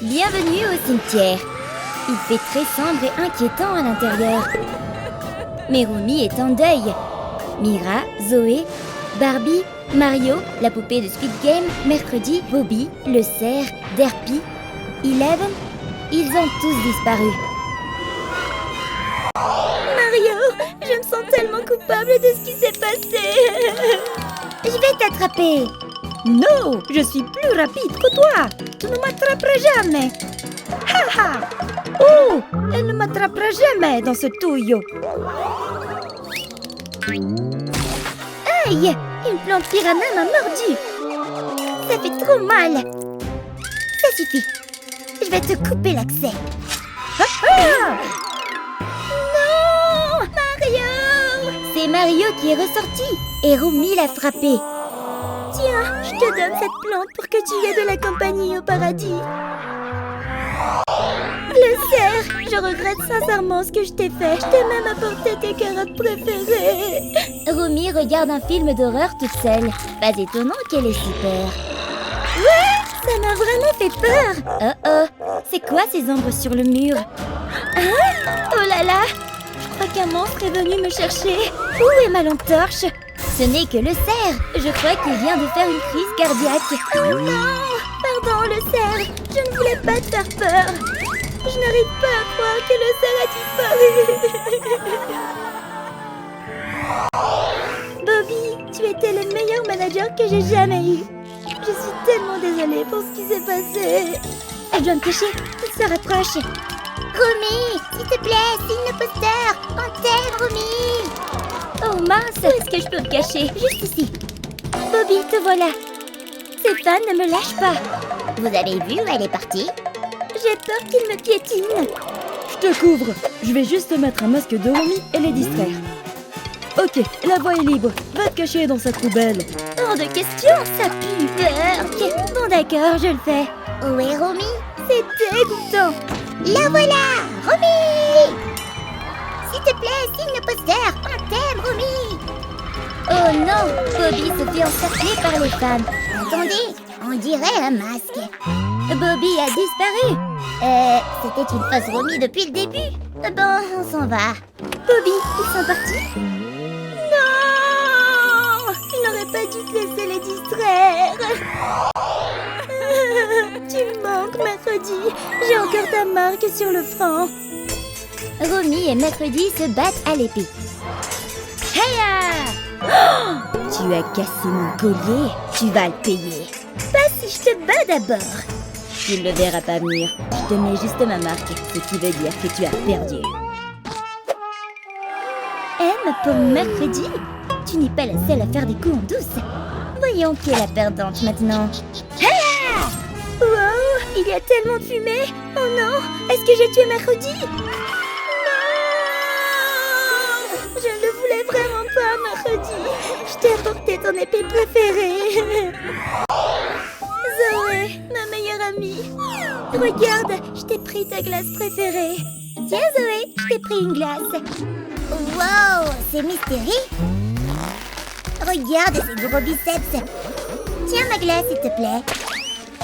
Bienvenue au cimetière. Il fait très sombre et inquiétant à l'intérieur. Merumi est en deuil. Mira, Zoé, Barbie, Mario, la poupée de Squid Game, Mercredi, Bobby, le cerf, Derpy, Eleven, ils ont tous disparu. Mario, je me sens tellement coupable de ce qui s'est passé. Je vais t'attraper. Non, je suis plus rapide que toi. Tu ne m'attraperas jamais. Ha ha. Oh, elle ne m'attrapera jamais dans ce tuyau. Aïe, une plante piranha m'a mordu. Ça fait trop mal. Ça suffit. Je vais te couper l'accès. Non, Mario. C'est Mario qui est ressorti et Rumi l'a frappé. Tiens, je te donne cette plante pour que tu aies de la compagnie au paradis. Le cerf, je regrette sincèrement ce que je t'ai fait. Je t'ai même apporté tes carottes préférées. Rumi regarde un film d'horreur toute seule. Pas étonnant qu'elle ait si peur. Ouais, ça m'a vraiment fait peur. Oh, c'est quoi ces ombres sur le mur? Hein? Oh là là, je crois qu'un monstre est venu me chercher. Où est ma lampe torche? Ce n'est que le cerf. Je crois qu'il vient de faire une crise cardiaque. Oh non! Pardon, le cerf. Je ne voulais pas te faire peur. Je n'arrive pas à croire que le cerf a disparu. Bobby, tu étais le meilleur manager que j'ai jamais eu. Je suis tellement désolée pour ce qui s'est passé. Elle doit me cacher. Il se rapproche. Rumi, s'il te plaît, signe le poster. On t'aime, Rumi. Oh mince, où est-ce que je peux me cacher? Juste ici. Bobby, te voilà. Ces fans ne me lâchent pas. Vous avez vu où elle est partie? J'ai peur qu'il me piétine. Je te couvre. Je vais juste mettre un masque de Rumi et les distraire. Ok, la voie est libre. Va te cacher dans cette poubelle. Hors de question, ça pue. Ok, bon d'accord, je le fais. Où est Rumi? C'est dégoûtant. La voilà, Rumi! S'il te plaît, signe le poster. On t'aime, Rumi. Oh non, Bobby se fait encercler par les fans. Attendez, on dirait un masque. Bobby a disparu. C'était une fausse Rumi depuis le début. Bon, on s'en va. Bobby, ils sont partis? Non! Je n'aurais pas dû te laisser les distraire. Tu me manques, Mercredi. J'ai encore ta marque sur le front. Rumi et Mercredi se battent à l'épée. Heya! Oh, tu as cassé mon collier. Tu vas le payer. Pas si je te bats d'abord. Tu ne le verras pas venir. Je te mets juste ma marque, ce qui veut dire que tu as perdu. M pour Mercredi? Tu n'es pas la seule à faire des coups en douce. Voyons qui est la perdante maintenant. Heya! Wow, il y a tellement de fumée. Oh non, est-ce que j'ai tué Mercredi? Je ne le voulais vraiment pas, Mercredi. Je t'ai apporté ton épée préférée. Zoé, ma meilleure amie. Regarde, je t'ai pris ta glace préférée. Tiens, Zoé, je t'ai pris une glace. Wow, c'est Mystérie. Regarde ces gros biceps. Tiens, ma glace, s'il te plaît.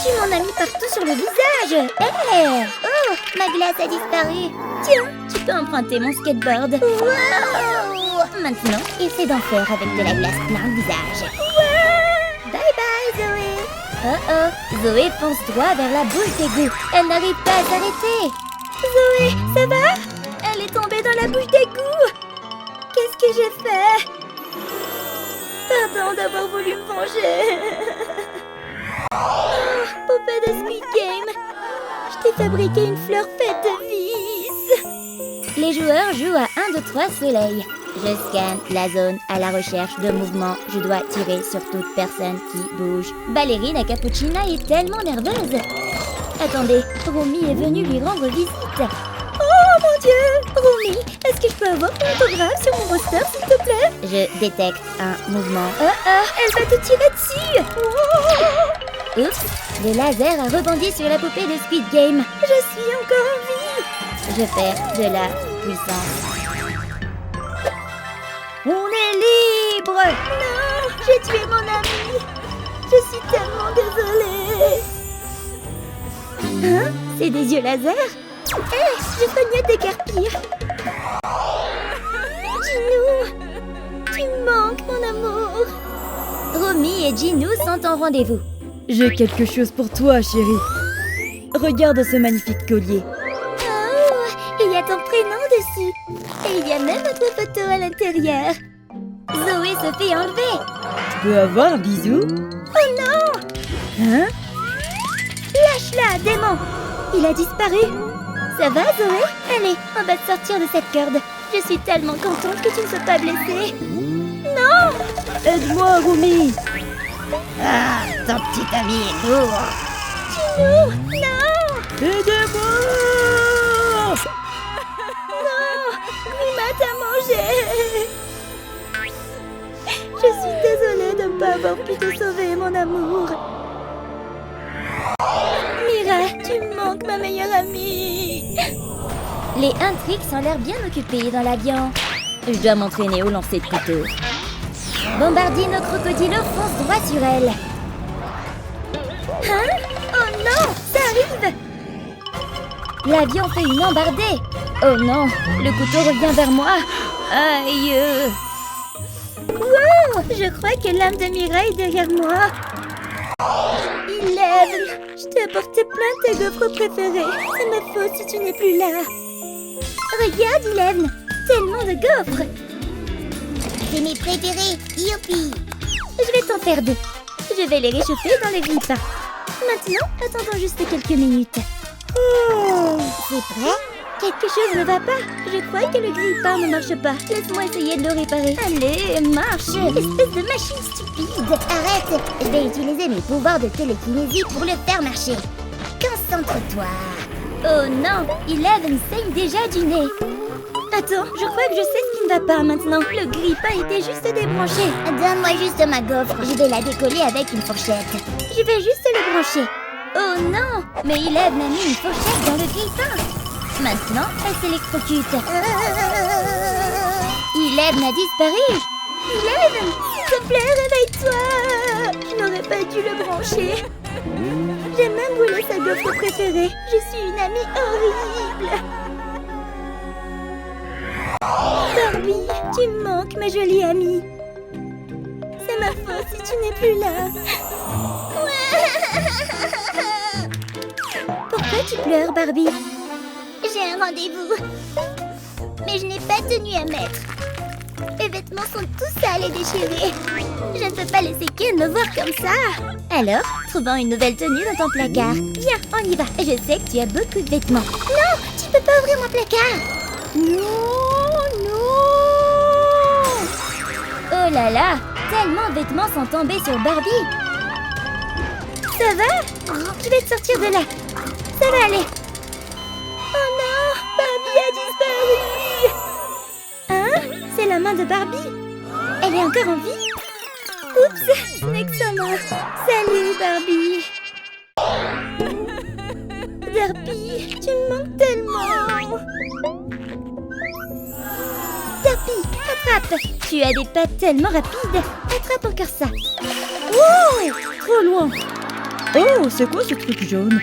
Tu m'en as mis partout sur le visage. Hey! Oh, ma glace a disparu. Tiens, tu peux emprunter mon skateboard. Wow! Maintenant, essaie d'en faire avec de la glace plein le visage. Wow! Bye bye, Zoé. Oh oh, Zoé fonce droit vers la boule d'égout. Elle n'arrive pas à s'arrêter. Zoé, ça va? Elle est tombée dans la bouche d'égout. Qu'est-ce que j'ai fait? Pardon d'avoir voulu me venger. Oh, poupée de Squid Game. Je t'ai fabriqué une fleur faite de vis. Les joueurs jouent à 1, 2, 3 soleil. Je scanne la zone à la recherche de mouvements. Je dois tirer sur toute personne qui bouge. Ballerina Cappuccina est tellement nerveuse. Attendez, Rumi est venue lui rendre visite. Oh mon Dieu! Rumi, est-ce que je peux avoir ton autographe sur mon roster, s'il te plaît? Je détecte un mouvement. Oh oh, elle va te tirer dessus! Oh. Oups, le laser a rebondi sur la poupée de Squid Game. Je suis encore en vie! Je perds de la puissance. On est libre! Non, j'ai tué mon ami. Je suis tellement désolée. Hein? C'est des yeux laser? Hé, je cognote déguerpir. Ginou, tu me manques, mon amour. Romy et Ginou sont en rendez-vous. J'ai quelque chose pour toi, chérie. Regarde ce magnifique collier. Oh, il y a ton prénom dessus. Et il y a même notre photo à l'intérieur. Zoé se fait enlever. Tu peux avoir un bisou? Oh non! Hein? Lâche-la, démon! Il a disparu. Ça va, Zoé? Allez, on va te sortir de cette corde. Je suis tellement contente que tu ne sois pas blessée. Non! Aide-moi, Romy! Ah, ton petit ami est lourd. Ginou, non! Aidez-moi! Non! Grima t'a mangé! Je suis désolée de ne pas avoir pu te sauver, mon amour. Mira, tu me manques, ma meilleure amie. Les Huntrix ont l'air bien occupés dans l'avion. Je dois m'entraîner au lancer de couteau. Bombardino Crocodilo fonce droit sur elle. Hein? Oh non, ça arrive! L'avion fait une embardée. Oh non, le couteau revient vers moi. Aïe! Wow! Je crois que l'âme de Mireille est derrière moi. Eleven, je t'ai apporté plein de tes gaufres préférés. C'est ma faute si tu n'es plus là. Regarde, Eleven, tellement de gaufres. C'est mes préférés, youpi. Je vais t'en faire deux. Je vais les réchauffer dans le grille-pain. Maintenant, attendons juste quelques minutes. Oh, c'est prêt? Quelque chose ne va pas. Je crois que le grille-pain ne marche pas. Laisse-moi essayer de le réparer. Allez, marche, espèce de machine stupide. Arrête, je vais utiliser mes pouvoirs de télékinésie pour le faire marcher. Concentre-toi. Oh non, Eleven saigne déjà du nez. Attends, je crois que je sais ce qui ne va pas maintenant. Le grille-pain était juste débranché. Donne-moi juste ma gaufre, je vais la décoller avec une fourchette. Je vais juste le brancher. Oh non, mais Eleven a mis une fourchette dans le grille-pain. Maintenant, elle s'électrocute. Eleven a disparu. Eleven, s'il te plaît, réveille-toi. Je n'aurais pas dû le brancher. J'ai même brûlé sa gaufre préférée. Je suis une amie horrible. Barbie, tu me manques, ma jolie amie. C'est ma faute si tu n'es plus là. Pourquoi tu pleures, Barbie? J'ai un rendez-vous. Mais je n'ai pas de tenue à mettre. Mes vêtements sont tous sales et déchirés. Je ne peux pas laisser Ken me voir comme ça. Alors, trouvons une nouvelle tenue dans ton placard. Viens, on y va. Je sais que tu as beaucoup de vêtements. Non, tu peux pas ouvrir mon placard. Non, non. Oh là là, tellement de vêtements sont tombés sur Barbie. Ça va? Je vais te sortir de là. Ça va aller. Oh non, Barbie a disparu. Hein? C'est la main de Barbie. Elle est encore en vie? Oups, ce n'est que sa main. Salut, Barbie. Derpy, tu me manques tellement. Derpy, attrape. Tu as des pattes tellement rapides. Attrape encore ça. Wow! Trop loin! Oh, c'est quoi ce truc jaune?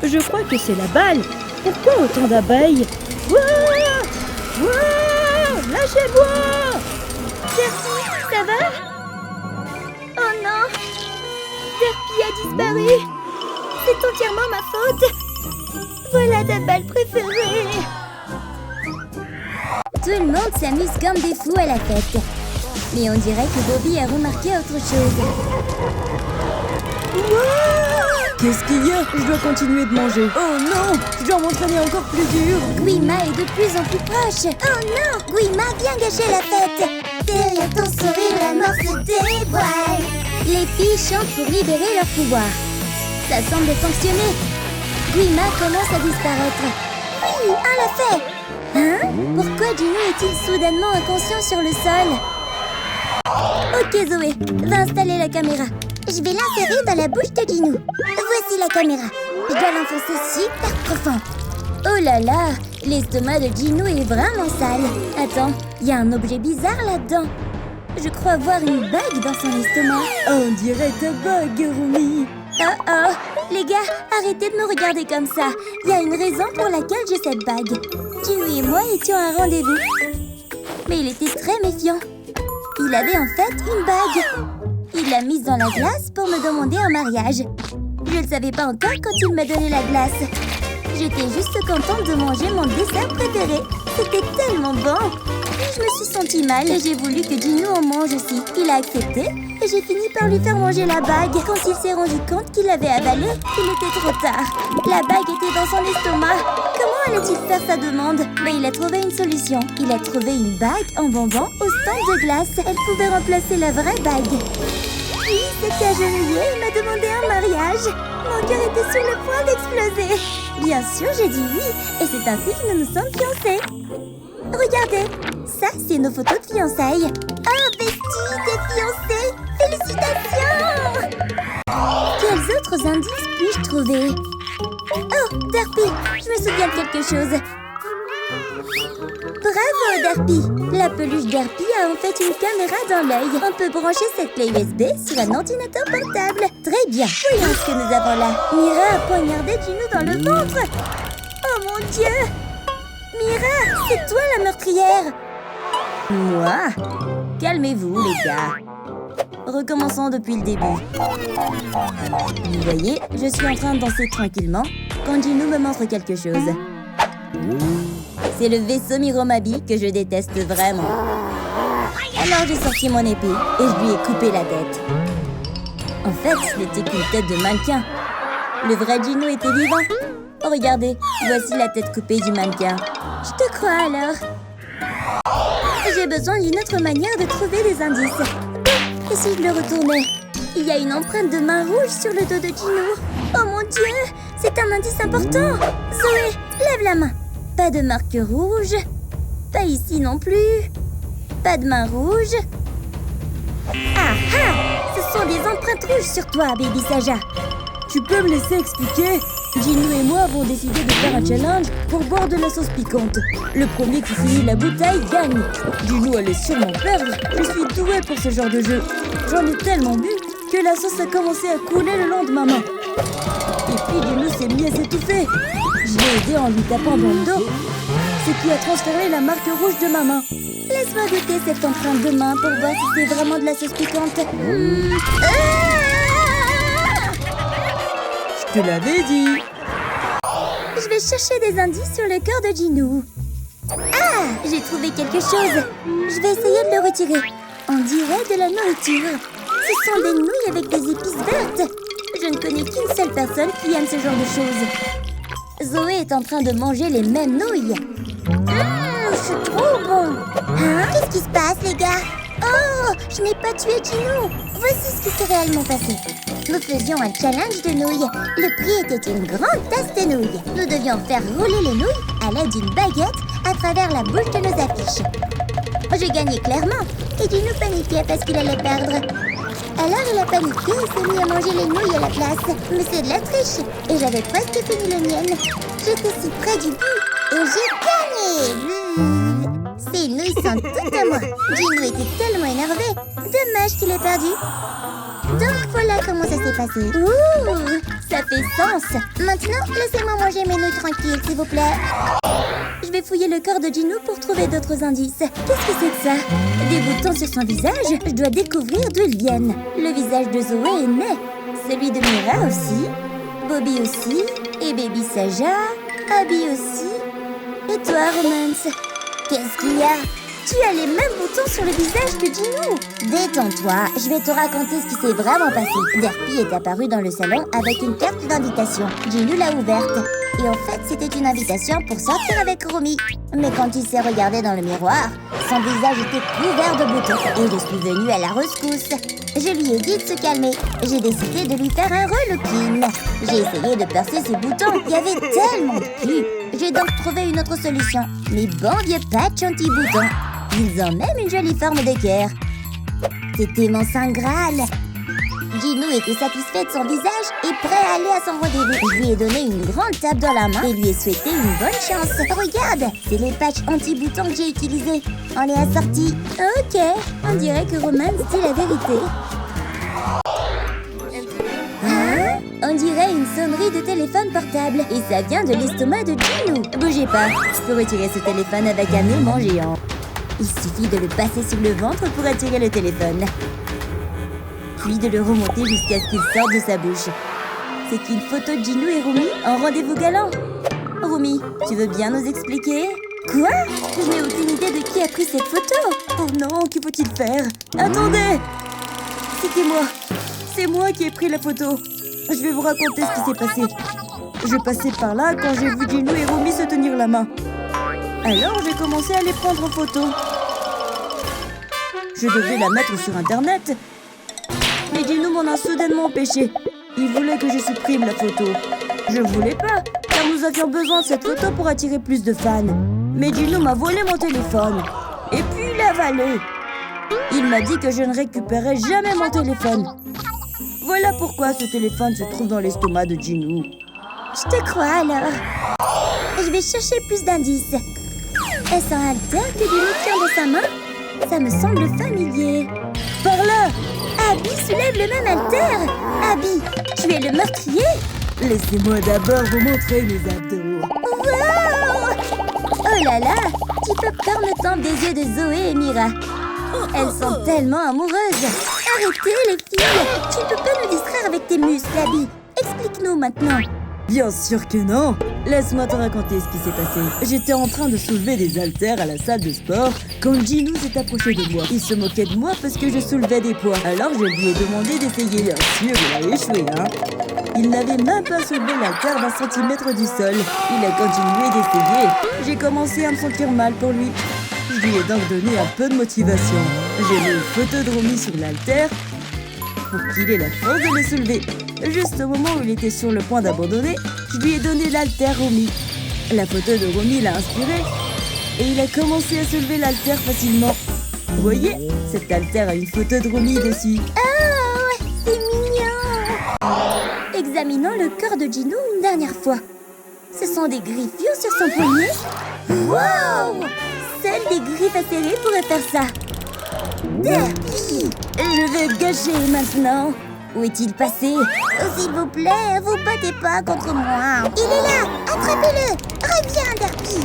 Je crois que c'est la balle. Pourquoi autant d'abeilles? Wouah! Wouah! Lâchez-moi! Derpy, ça va? Oh non! Derpy a disparu. C'est entièrement ma faute. Voilà ta balle préférée. Tout le monde s'amuse comme des fous à la fête. Mais on dirait que Bobby a remarqué autre chose. Qu'est-ce qu'il y a? Je dois continuer de manger. Oh non! Je dois m'entraîner encore plus dur. Guima est de plus en plus proche. Oh non, Guima vient gâcher la fête. Derrière ton sourire, la mort se dévoile. Les filles chantent pour libérer leur pouvoir. Ça semble fonctionner. Guima commence à disparaître. Oui, on l'a fait. Hein? Pourquoi Ginou est-il soudainement inconscient sur le sol? Ok Zoé, va installer la caméra. Je vais l'insérer dans la bouche de Ginou. Voici la caméra. Je dois l'enfoncer super profond. Oh là là, l'estomac de Ginou est vraiment sale. Attends, il y a un objet bizarre là-dedans. Je crois voir une bague dans son estomac. On dirait ta bague, Romy. Oh oh, Les gars, arrêtez de me regarder comme ça. Il y a une raison pour laquelle j'ai cette bague. Jimmy et moi étions à un rendez-vous. Mais il était très méfiant. Il avait en fait une bague. Il l'a mise dans la glace pour me demander un mariage. Je ne le savais pas encore quand il m'a donné la glace. J'étais juste contente de manger mon dessert préféré. C'était tellement bon. Je me suis sentie mal et j'ai voulu que Gino en mange aussi. Il a accepté et j'ai fini par lui faire manger la bague. Quand il s'est rendu compte qu'il l'avait avalée, il était trop tard. La bague était dans son estomac. Comment allait-il faire sa demande? Mais il a trouvé une solution. Il a trouvé une bague en bonbon au stand de glace. Elle pouvait remplacer la vraie bague. Puis, c'était agenouillé et m'a demandé un mariage. Mon cœur était sur le point d'exploser. Bien sûr, j'ai dit oui. Et c'est ainsi que nous nous sommes fiancés. Regardez, ça, c'est nos photos de fiançailles. Oh, Bestie, t'es fiancée! Félicitations! Quels autres indices puis-je trouver? Oh, Derpy, je me souviens de quelque chose. Bravo, Derpy! La peluche Derpy a en fait une caméra dans l'œil. On peut brancher cette clé USB sur un ordinateur portable. Très bien, voyons ce que nous avons là. Mira a poignardé Gino dans le ventre. Oh mon Dieu! Mira, c'est toi la meurtrière! Moi? Calmez-vous, les gars. Recommençons depuis le début. Vous voyez, je suis en train de danser tranquillement quand Gino me montre quelque chose. C'est le vaisseau Miromabi que je déteste vraiment. Alors j'ai sorti mon épée et je lui ai coupé la tête. En fait, ce n'était qu'une tête de mannequin. Le vrai Gino était vivant. Oh, regardez, voici la tête coupée du mannequin. Je te crois alors. J'ai besoin d'une autre manière de trouver des indices. Et si je le retournais? Il y a une empreinte de main rouge sur le dos de Gino. Oh mon Dieu, c'est un indice important. Zoé, lève la main. Pas de marque rouge. Pas ici non plus. Pas de main rouge. Ah ah! Ce sont des empreintes rouges sur toi, Baby Saja. Tu peux me laisser expliquer? Gino et moi avons décidé de faire un challenge pour boire de la sauce piquante. Le premier qui finit la bouteille gagne. Gino allait sûrement perdre. Je suis douée pour ce genre de jeu. J'en ai tellement bu que la sauce a commencé à couler le long de ma main. Et puis Gino s'est mis à s'étouffer. Je l'ai aidé en lui tapant dans le dos, ce qui a transféré la marque rouge de ma main. Laisse-moi goûter cette empreinte de main pour voir si c'est vraiment de la sauce piquante. Je te l'avais dit. Je vais chercher des indices sur le corps de Gino. Ah, j'ai trouvé quelque chose. Je vais essayer de le retirer. On dirait de la nourriture. Ce sont des nouilles avec des épices vertes. Je ne connais qu'une seule personne qui aime ce genre de choses. Zoé est en train de manger les mêmes nouilles. C'est trop bon. Hein? Qu'est-ce qui se passe, les gars? Oh, je n'ai pas tué Gino. Voici ce qui s'est réellement passé. Nous faisions un challenge de nouilles. Le prix était une grande tasse de nouilles. Nous devions faire rouler les nouilles à l'aide d'une baguette à travers la bouche de nos affiches. J'ai gagné clairement et Gino paniquait parce qu'il allait perdre. Alors il a paniqué et s'est mis à manger les nouilles à la place. Mais c'est de la triche et j'avais presque fini les miennes. J'étais si près du but et j'ai gagné. Ces nouilles sont toutes à moi. Gino était tellement énervé. Dommage qu'il ait perdu. Donc voilà comment ça s'est passé. Ouh, ça fait sens. Maintenant, laissez-moi manger mes nouilles tranquilles, s'il vous plaît. Je vais fouiller le corps de Gino pour trouver d'autres indices. Qu'est-ce que c'est que ça? Des boutons sur son visage? Je dois découvrir d'où ils viennent. Le visage de Zoé est net. Celui de Mira aussi. Bobby aussi. Et Baby Saja. Abby aussi. Et toi, Romance? Qu'est-ce qu'il y a? Tu as les mêmes boutons sur le visage que Gino. Détends-toi, je vais te raconter ce qui s'est vraiment passé. Derpy est apparu dans le salon avec une carte d'invitation. Gino l'a ouverte. Et en fait, c'était une invitation pour sortir avec Romy. Mais quand il s'est regardé dans le miroir, son visage était couvert de boutons. Et je suis venue à la rescousse. Je lui ai dit de se calmer. J'ai décidé de lui faire un relooking. J'ai essayé de percer ses boutons. Il y avait tellement de plis. J'ai donc trouvé une autre solution. Les bons vieux patchs anti-boutons. Ils ont même une jolie forme de cœur. C'était mon saint Graal. Gino était satisfait de son visage et prêt à aller à son rendez-vous. Je lui ai donné une grande tape dans la main et lui ai souhaité une bonne chance. Regarde, c'est les patchs anti-boutons que j'ai utilisés. On les a sortis. Ok, on dirait que Romance dit la vérité. Hein? On dirait une sonnerie de téléphone portable. Et ça vient de l'estomac de Gino. Bougez pas, je peux retirer ce téléphone avec un aimant géant. Il suffit de le passer sur le ventre pour attirer le téléphone. Puis de le remonter jusqu'à ce qu'il sorte de sa bouche. C'est une photo de Gino et Rumi en rendez-vous galant. Rumi, tu veux bien nous expliquer? Quoi? Je n'ai aucune idée de qui a pris cette photo. Oh non, que faut-il faire? Attendez! C'était moi. C'est moi qui ai pris la photo. Je vais vous raconter ce qui s'est passé. Je passais par là quand j'ai vu Gino et Rumi se tenir la main. Alors j'ai commencé à les prendre en photo. Je devais la mettre sur Internet. Mais Gino m'en a soudainement empêché. Il voulait que je supprime la photo. Je voulais pas, car nous avions besoin de cette photo pour attirer plus de fans. Mais Gino m'a volé mon téléphone. Et puis il l'a avalé. Il m'a dit que je ne récupérerais jamais mon téléphone. Voilà pourquoi ce téléphone se trouve dans l'estomac de Gino. Je te crois alors. Je vais chercher plus d'indices. Est-ce un haltère que Gino tient dans sa main? Ça me semble familier. Par là! Abby soulève le même haltère. Abby, tu es le meurtrier? Laissez-moi d'abord vous montrer mes abdos. Wow! Oh là là! Tu peux perdre le temps des yeux de Zoé et Mira. Elles sont tellement amoureuses. Arrêtez les filles. Tu ne peux pas nous distraire avec tes muscles, Abby. Explique-nous maintenant. Bien sûr que non. Laisse-moi te raconter ce qui s'est passé. J'étais en train de soulever des haltères à la salle de sport quand Gino s'est approché de moi. Il se moquait de moi parce que je soulevais des poids. Alors je lui ai demandé d'essayer. Bien sûr, il a échoué, hein. Il n'avait même pas soulevé l'haltère d'1 centimètre du sol. Il a continué d'essayer. J'ai commencé à me sentir mal pour lui. Je lui ai donc donné un peu de motivation. J'ai mis une photo de Rumi sur l'haltère pour qu'il ait la force de le soulever. Juste au moment où il était sur le point d'abandonner, je lui ai donné l'haltère Rumi. La photo de Rumi l'a inspiré et il a commencé à soulever l'haltère facilement. Vous voyez, cette haltère a une photo de Rumi dessus. Oh, c'est mignon. Examinons le corps de Gino une dernière fois. Ce sont des griffures sur son poignet. Wow! Seules des griffes acérées pourraient faire ça. Derpy! Je vais gâcher maintenant. Où est-il passé? Oh, s'il vous plaît, vous battez pas contre moi. Il est là! Attrapez-le! Reviens, Derpy!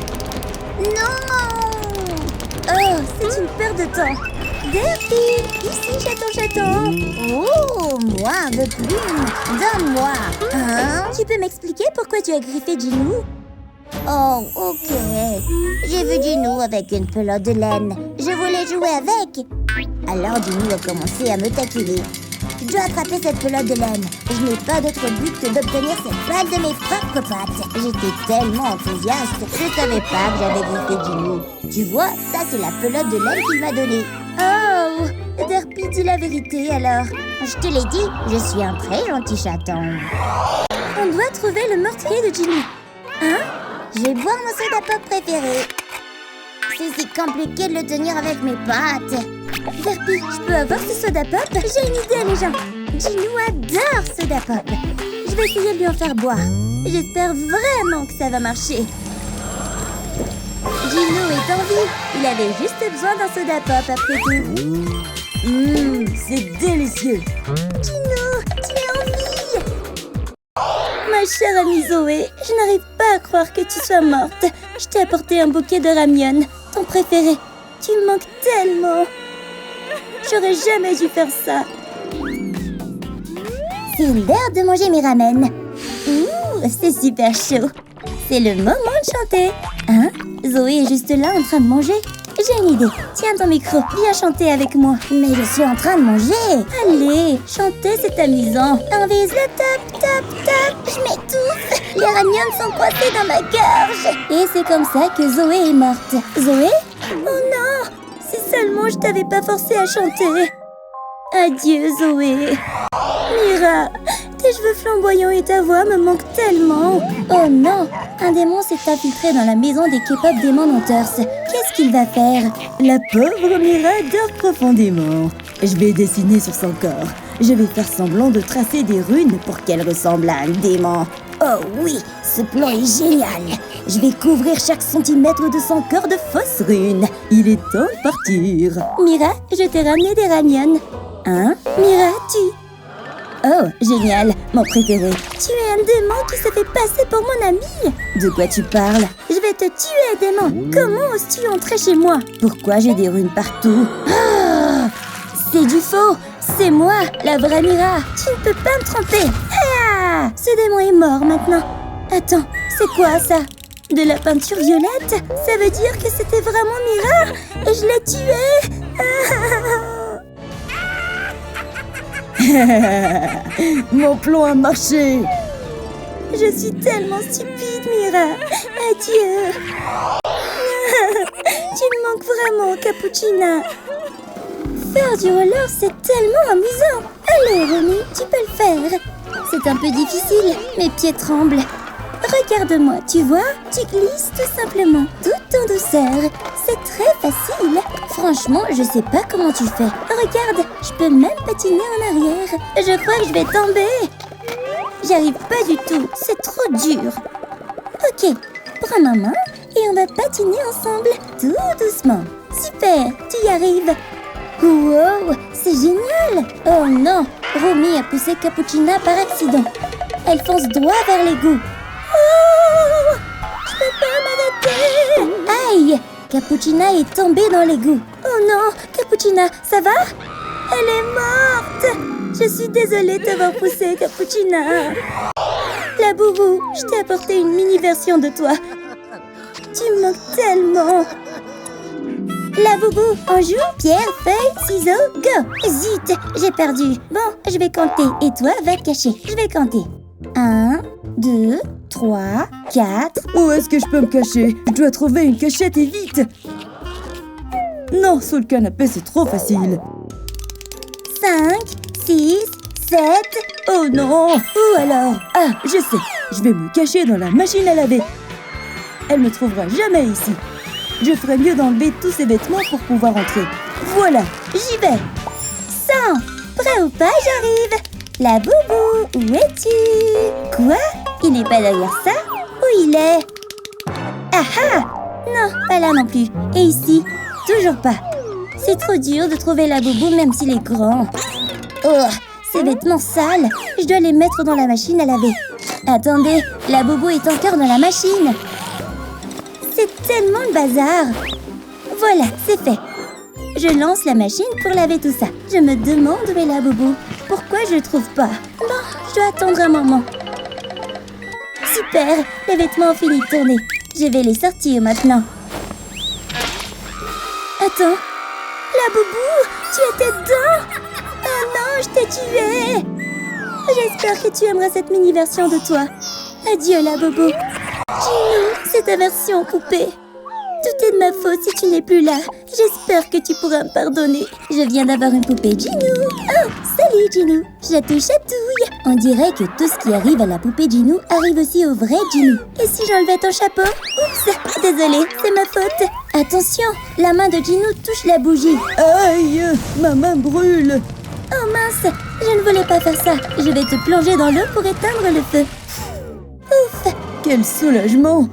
Non! Oh, c'est une perte de temps. Derpy! Ici, chaton! Oh, moi, un peu plus! Donne-moi! Hein? Tu peux m'expliquer pourquoi tu as griffé Gino? Oh, ok. J'ai vu Gino avec une pelote de laine. Je voulais jouer avec. Alors Gino a commencé à me taquiner. Je dois attraper cette pelote de laine. Je n'ai pas d'autre but que d'obtenir cette balle de mes propres pattes. J'étais tellement enthousiaste, je savais pas que j'avais griffé Gino. Tu vois, ça c'est la pelote de laine qu'il m'a donnée. Oh, Derpy, dis la vérité alors. Je te l'ai dit, je suis un très gentil chaton. On doit trouver le meurtrier de Gino. Hein? Je vais boire mon soda pop préféré. C'est si compliqué de le tenir avec mes pattes. Derpy, je peux avoir ce soda pop? J'ai une idée, les gens. Gino adore soda pop. Je vais essayer de lui en faire boire. J'espère vraiment que ça va marcher. Gino est en vie. Il avait juste besoin d'un soda pop après tout. C'est délicieux. Gino, tu es en vie. Ma chère amie Zoé, je n'arrive pas à croire que tu sois morte. Je t'ai apporté un bouquet de ramyeon, ton préféré. Tu me manques tellement. J'aurais jamais dû faire ça. C'est l'heure de manger mes ramen. Ouh, c'est super chaud. C'est le moment de chanter. Hein? Zoé est juste là en train de manger. J'ai une idée. Tiens ton micro, viens chanter avec moi. Mais je suis en train de manger. Allez, chanter c'est amusant. On vise le top, top, top. Je m'étouffe. Les ramyeons sont coincés dans ma gorge. Et c'est comme ça que Zoé est morte. Zoé? Oh non! Si seulement je t'avais pas forcé à chanter. Adieu Zoé. Mira, tes cheveux flamboyants et ta voix me manquent tellement. Oh non, un démon s'est infiltré dans la maison des K-pop Demon Hunters. Qu'est-ce qu'il va faire? La pauvre Mira dort profondément. Je vais dessiner sur son corps. Je vais faire semblant de tracer des runes pour qu'elle ressemble à un démon. Oh oui, ce plan est génial. Je vais couvrir chaque centimètre de son corps de fausses runes. Il est temps de partir. Mira, je t'ai ramené des ramyeon. Hein? Mira, tu... Oh, génial, mon préféré. Tu es un démon qui se fait passer pour mon ami. De quoi tu parles? Je vais te tuer, démon. Comment oses-tu entrer chez moi? Pourquoi j'ai des runes partout? Ah, c'est du faux. C'est moi, la vraie Mira. Tu ne peux pas me tromper. Ah, ce démon est mort maintenant. Attends, c'est quoi ça? De la peinture violette? Ça veut dire que c'était vraiment Mira et je l'ai tuée. Mon plan a marché. Je suis tellement stupide, Mira. Adieu. Tu me manques vraiment, Cappuccina. Faire du roller, c'est tellement amusant. Allez, Romy, tu peux le faire. C'est un peu difficile, mes pieds tremblent. Regarde-moi, tu vois? Tu glisses tout simplement, tout en douceur. C'est très facile. Franchement, je sais pas comment tu fais. Regarde, je peux même patiner en arrière. Je crois que je vais tomber. J'arrive pas du tout, c'est trop dur. Ok, prends ma main et on va patiner ensemble, tout doucement. Super, tu y arrives. Wow, c'est génial. Oh non, Romy a poussé Cappuccina par accident. Elle fonce droit vers l'égout. Oh, je peux pas m'arrêter. Aïe, Cappuccina est tombée dans l'égout. Oh non, Cappuccina, ça va? Elle est morte. Je suis désolée de t'avoir poussé, Cappuccina. La boubou, je t'ai apporté une mini-version de toi. Tu me manques tellement. La boubou, on joue? Pierre, feuille, ciseaux, go! Zut, j'ai perdu. Bon, je vais compter et toi, va te cacher. Je vais compter. 1, 2, 3, 4... Où est-ce que je peux me cacher? Je dois trouver une cachette et vite. Non, sous le canapé, c'est trop facile. 5, 6, 7... Oh non! Où alors? Ah, je sais. Je vais me cacher dans la machine à laver. Elle me trouvera jamais ici. Je ferais mieux d'enlever tous ces vêtements pour pouvoir entrer. Voilà, j'y vais. 100. Prêt ou pas, j'arrive. La boubou, où es-tu? Quoi? Il n'est pas derrière ça? Où il est? Ah ah! Non, pas là non plus. Et ici? Toujours pas. C'est trop dur de trouver la boubou même s'il est grand. Oh, ces vêtements sales. Je dois les mettre dans la machine à laver. Attendez, la boubou est encore dans la machine. C'est tellement le bazar. Voilà, c'est fait. Je lance la machine pour laver tout ça. Je me demande où est la boubou. Pourquoi je ne trouve pas? Bon, je dois attendre un moment. Super, les vêtements ont fini de tourner. Je vais les sortir maintenant. Attends, la boubou, tu étais dedans? Oh non, je t'ai tuée. J'espère que tu aimeras cette mini-version de toi. Adieu la boubou. Ginny, c'est ta version coupée. Tout est de ma faute si tu n'es plus là. J'espère que tu pourras me pardonner. Je viens d'avoir une poupée Ginou. Oh, salut Ginou. Je la touche à touille. On dirait que tout ce qui arrive à la poupée Ginou arrive aussi au vrai Ginou. Et si j'enlevais ton chapeau? Oups, désolée, c'est ma faute. Attention, la main de Ginou touche la bougie. Aïe, ma main brûle. Oh mince, je ne voulais pas faire ça. Je vais te plonger dans l'eau pour éteindre le feu. Ouf. Quel soulagement.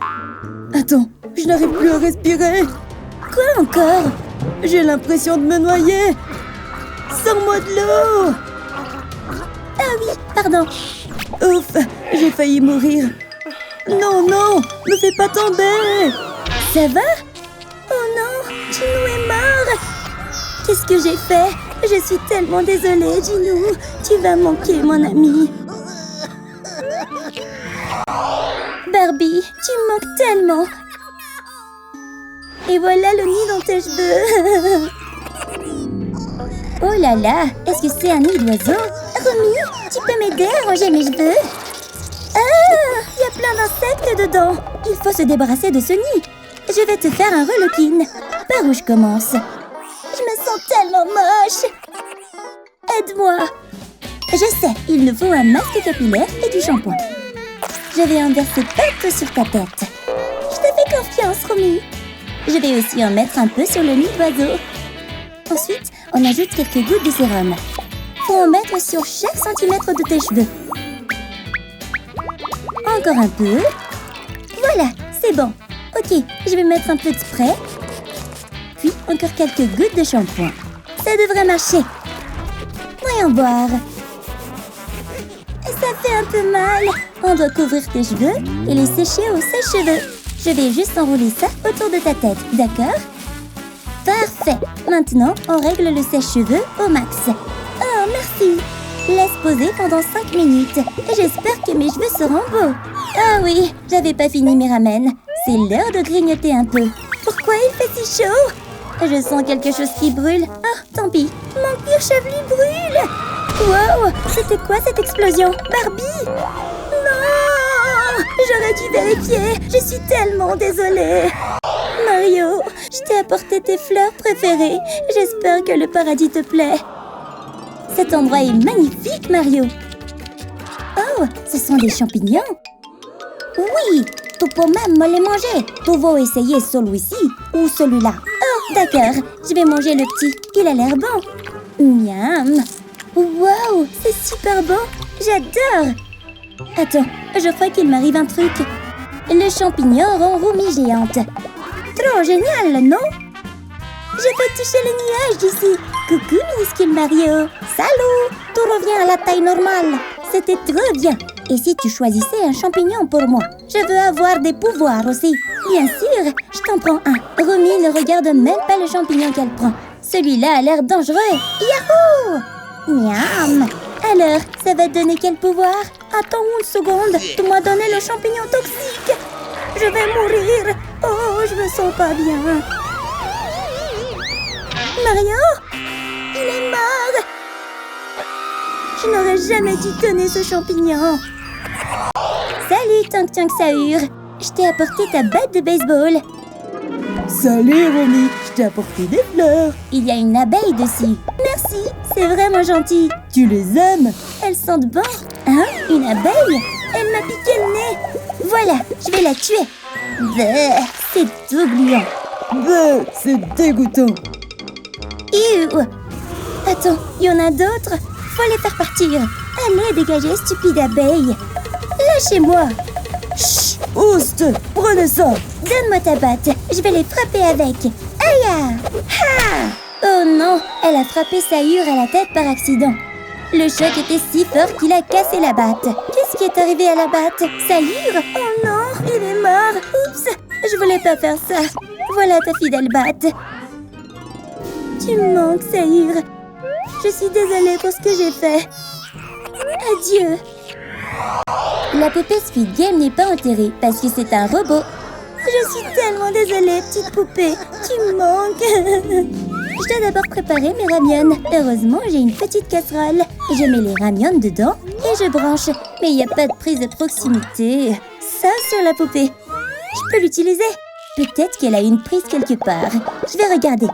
Attends, je n'arrive plus à respirer. Quoi encore? J'ai l'impression de me noyer. Sors-moi de l'eau. Ah oui, pardon. Ouf, j'ai failli mourir. Non, non, me fais pas tomber. Ça va? Oh non, Ginou est mort. Qu'est-ce que j'ai fait? Je suis tellement désolée, Ginou. Tu vas manquer, mon ami. Barbie, tu me manques tellement. Et voilà le nid dans tes cheveux. Oh là là, est-ce que c'est un nid d'oiseau? Romy, tu peux m'aider à ranger mes cheveux? Ah, il y a plein d'insectes dedans. Il faut se débarrasser de ce nid. Je vais te faire un reloquine. Par où je commence? Je me sens tellement moche. Aide-moi. Je sais, il nous faut un masque capillaire et du shampoing. Je vais en verser partout sur ta tête. Je te fais confiance, Romy. Je vais aussi en mettre un peu sur le nid d'oiseau. Ensuite, on ajoute quelques gouttes de sérum. Faut en mettre sur chaque centimètre de tes cheveux. Encore un peu. Voilà, c'est bon. Ok, je vais mettre un peu de spray. Puis encore quelques gouttes de shampoing. Ça devrait marcher. Voyons voir. Ça fait un peu mal. On doit couvrir tes cheveux et les sécher au sèche-cheveux. Je vais juste enrouler ça autour de ta tête, d'accord? Parfait. Maintenant, on règle le sèche-cheveux au max. Oh, merci. Laisse poser pendant 5 minutes. J'espère que mes cheveux seront beaux. Ah oui, j'avais pas fini mes ramen. C'est l'heure de grignoter un peu. Pourquoi il fait si chaud? Je sens quelque chose qui brûle. Ah, tant pis. Mon cuir chevelu brûle. Wow, c'était quoi cette explosion? Barbie? Non! J'aurais dû vérifier. Je suis tellement désolée. Mario, je t'ai apporté tes fleurs préférées. J'espère que le paradis te plaît. Cet endroit est magnifique, Mario. Oh, ce sont des champignons. Oui, tu peux même me les manger. Tu veux essayer celui-ci ou celui-là? Oh, d'accord. Je vais manger le petit. Il a l'air bon. Miam. Wow, c'est super bon. J'adore. Attends, je crois qu'il m'arrive un truc. Le champignon rend roumie géante. Trop génial, non? Je peux toucher les nuages d'ici. Coucou, minuscule Mario. Salut! Tout revient à la taille normale. C'était trop bien. Et si tu choisissais un champignon pour moi? Je veux avoir des pouvoirs aussi. Bien sûr, je t'en prends un. Romy ne regarde même pas le champignon qu'elle prend. Celui-là a l'air dangereux. Yahoo! Miam! Alors, ça va te donner quel pouvoir? Attends une seconde. Tu m'as donné le champignon toxique. Je vais mourir. Oh, je me sens pas bien. Mario? Il est mort! Je n'aurais jamais dû donner ce champignon. Salut, Tank Sahur. Je t'ai apporté ta batte de baseball. Salut, Romy. Je t'ai apporté des fleurs. Il y a une abeille dessus. Merci, c'est vraiment gentil. Tu les aimes? Elles sentent bon. Hein? Une abeille? Elle m'a piqué le nez. Voilà, je vais la tuer. Bleh, c'est tout gluant. Bleh, c'est dégoûtant. Ew. Attends, il y en a d'autres? Faut les faire partir. Allez, dégagez, stupide abeille. Lâchez-moi. Chut, Oust, prenez ça. Donne-moi ta batte. Je vais les frapper avec. Aïe! Ha! Oh non, elle a frappé Sahur à la tête par accident. Le choc était si fort qu'il a cassé la batte. Qu'est-ce qui est arrivé à la batte? Sahur? Oh non, il est mort. Oups, je voulais pas faire ça. Voilà ta fidèle batte. Tu me manques, Sahur. Je suis désolée pour ce que j'ai fait. Adieu. La poupée Squid Game n'est pas enterrée parce que c'est un robot. Je suis tellement désolée, petite poupée. Tu me manques. Je dois d'abord préparer mes ramyons. Heureusement, j'ai une petite casserole. Je mets les ramyons dedans et je branche. Mais il n'y a pas de prise de proximité. Ça sur la poupée. Je peux l'utiliser. Peut-être qu'elle a une prise quelque part. Je vais regarder.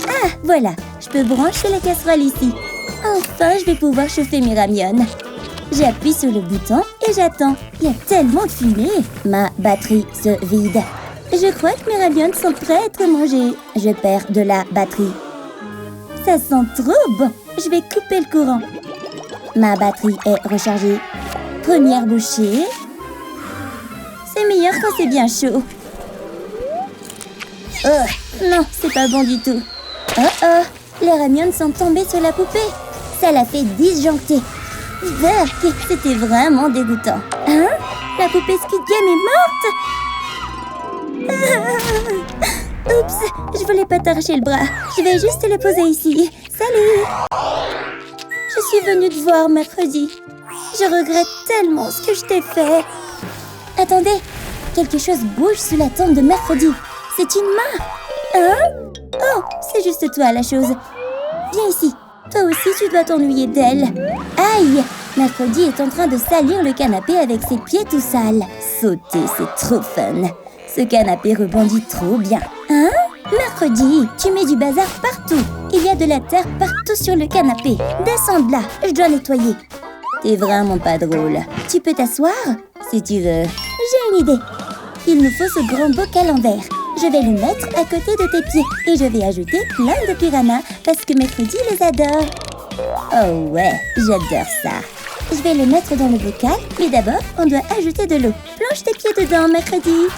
Ah, voilà. Je peux brancher la casserole ici. Enfin, je vais pouvoir chauffer mes ramyons. J'appuie sur le bouton et j'attends. Il y a tellement de fumée. Ma batterie se vide. Je crois que mes ramyons sont prêts à être mangés. Je perds de la batterie. Ça sent trop bon. Je vais couper le courant. Ma batterie est rechargée. Première bouchée. C'est meilleur quand c'est bien chaud. Oh, non, c'est pas bon du tout. Oh oh, les ramyons sont tombés sur la poupée. Ça l'a fait disjoncter. Berk, c'était vraiment dégoûtant. Hein? La poupée Squid Game est morte. Oups, je voulais pas t'arracher le bras. Je vais juste le poser ici. Salut. Je suis venue te voir mercredi. Je regrette tellement ce que je t'ai fait. Attendez, quelque chose bouge sous la tente de mercredi. C'est une main. Hein? Oh, c'est juste toi la chose. Viens ici. Toi aussi, tu dois t'ennuyer d'elle. Aïe! Mercredi est en train de salir le canapé avec ses pieds tout sales. Sauter, c'est trop fun. Ce canapé rebondit trop bien. Hein? Mercredi, tu mets du bazar partout. Il y a de la terre partout sur le canapé. Descends de là, je dois nettoyer. T'es vraiment pas drôle. Tu peux t'asseoir? Si tu veux. J'ai une idée. Il nous faut ce grand bocal en verre. Je vais le mettre à côté de tes pieds et je vais ajouter plein de piranhas parce que mercredi les adore. Oh ouais, j'adore ça. Je vais le mettre dans le bocal, mais d'abord, on doit ajouter de l'eau. Plonge tes pieds dedans, mercredi.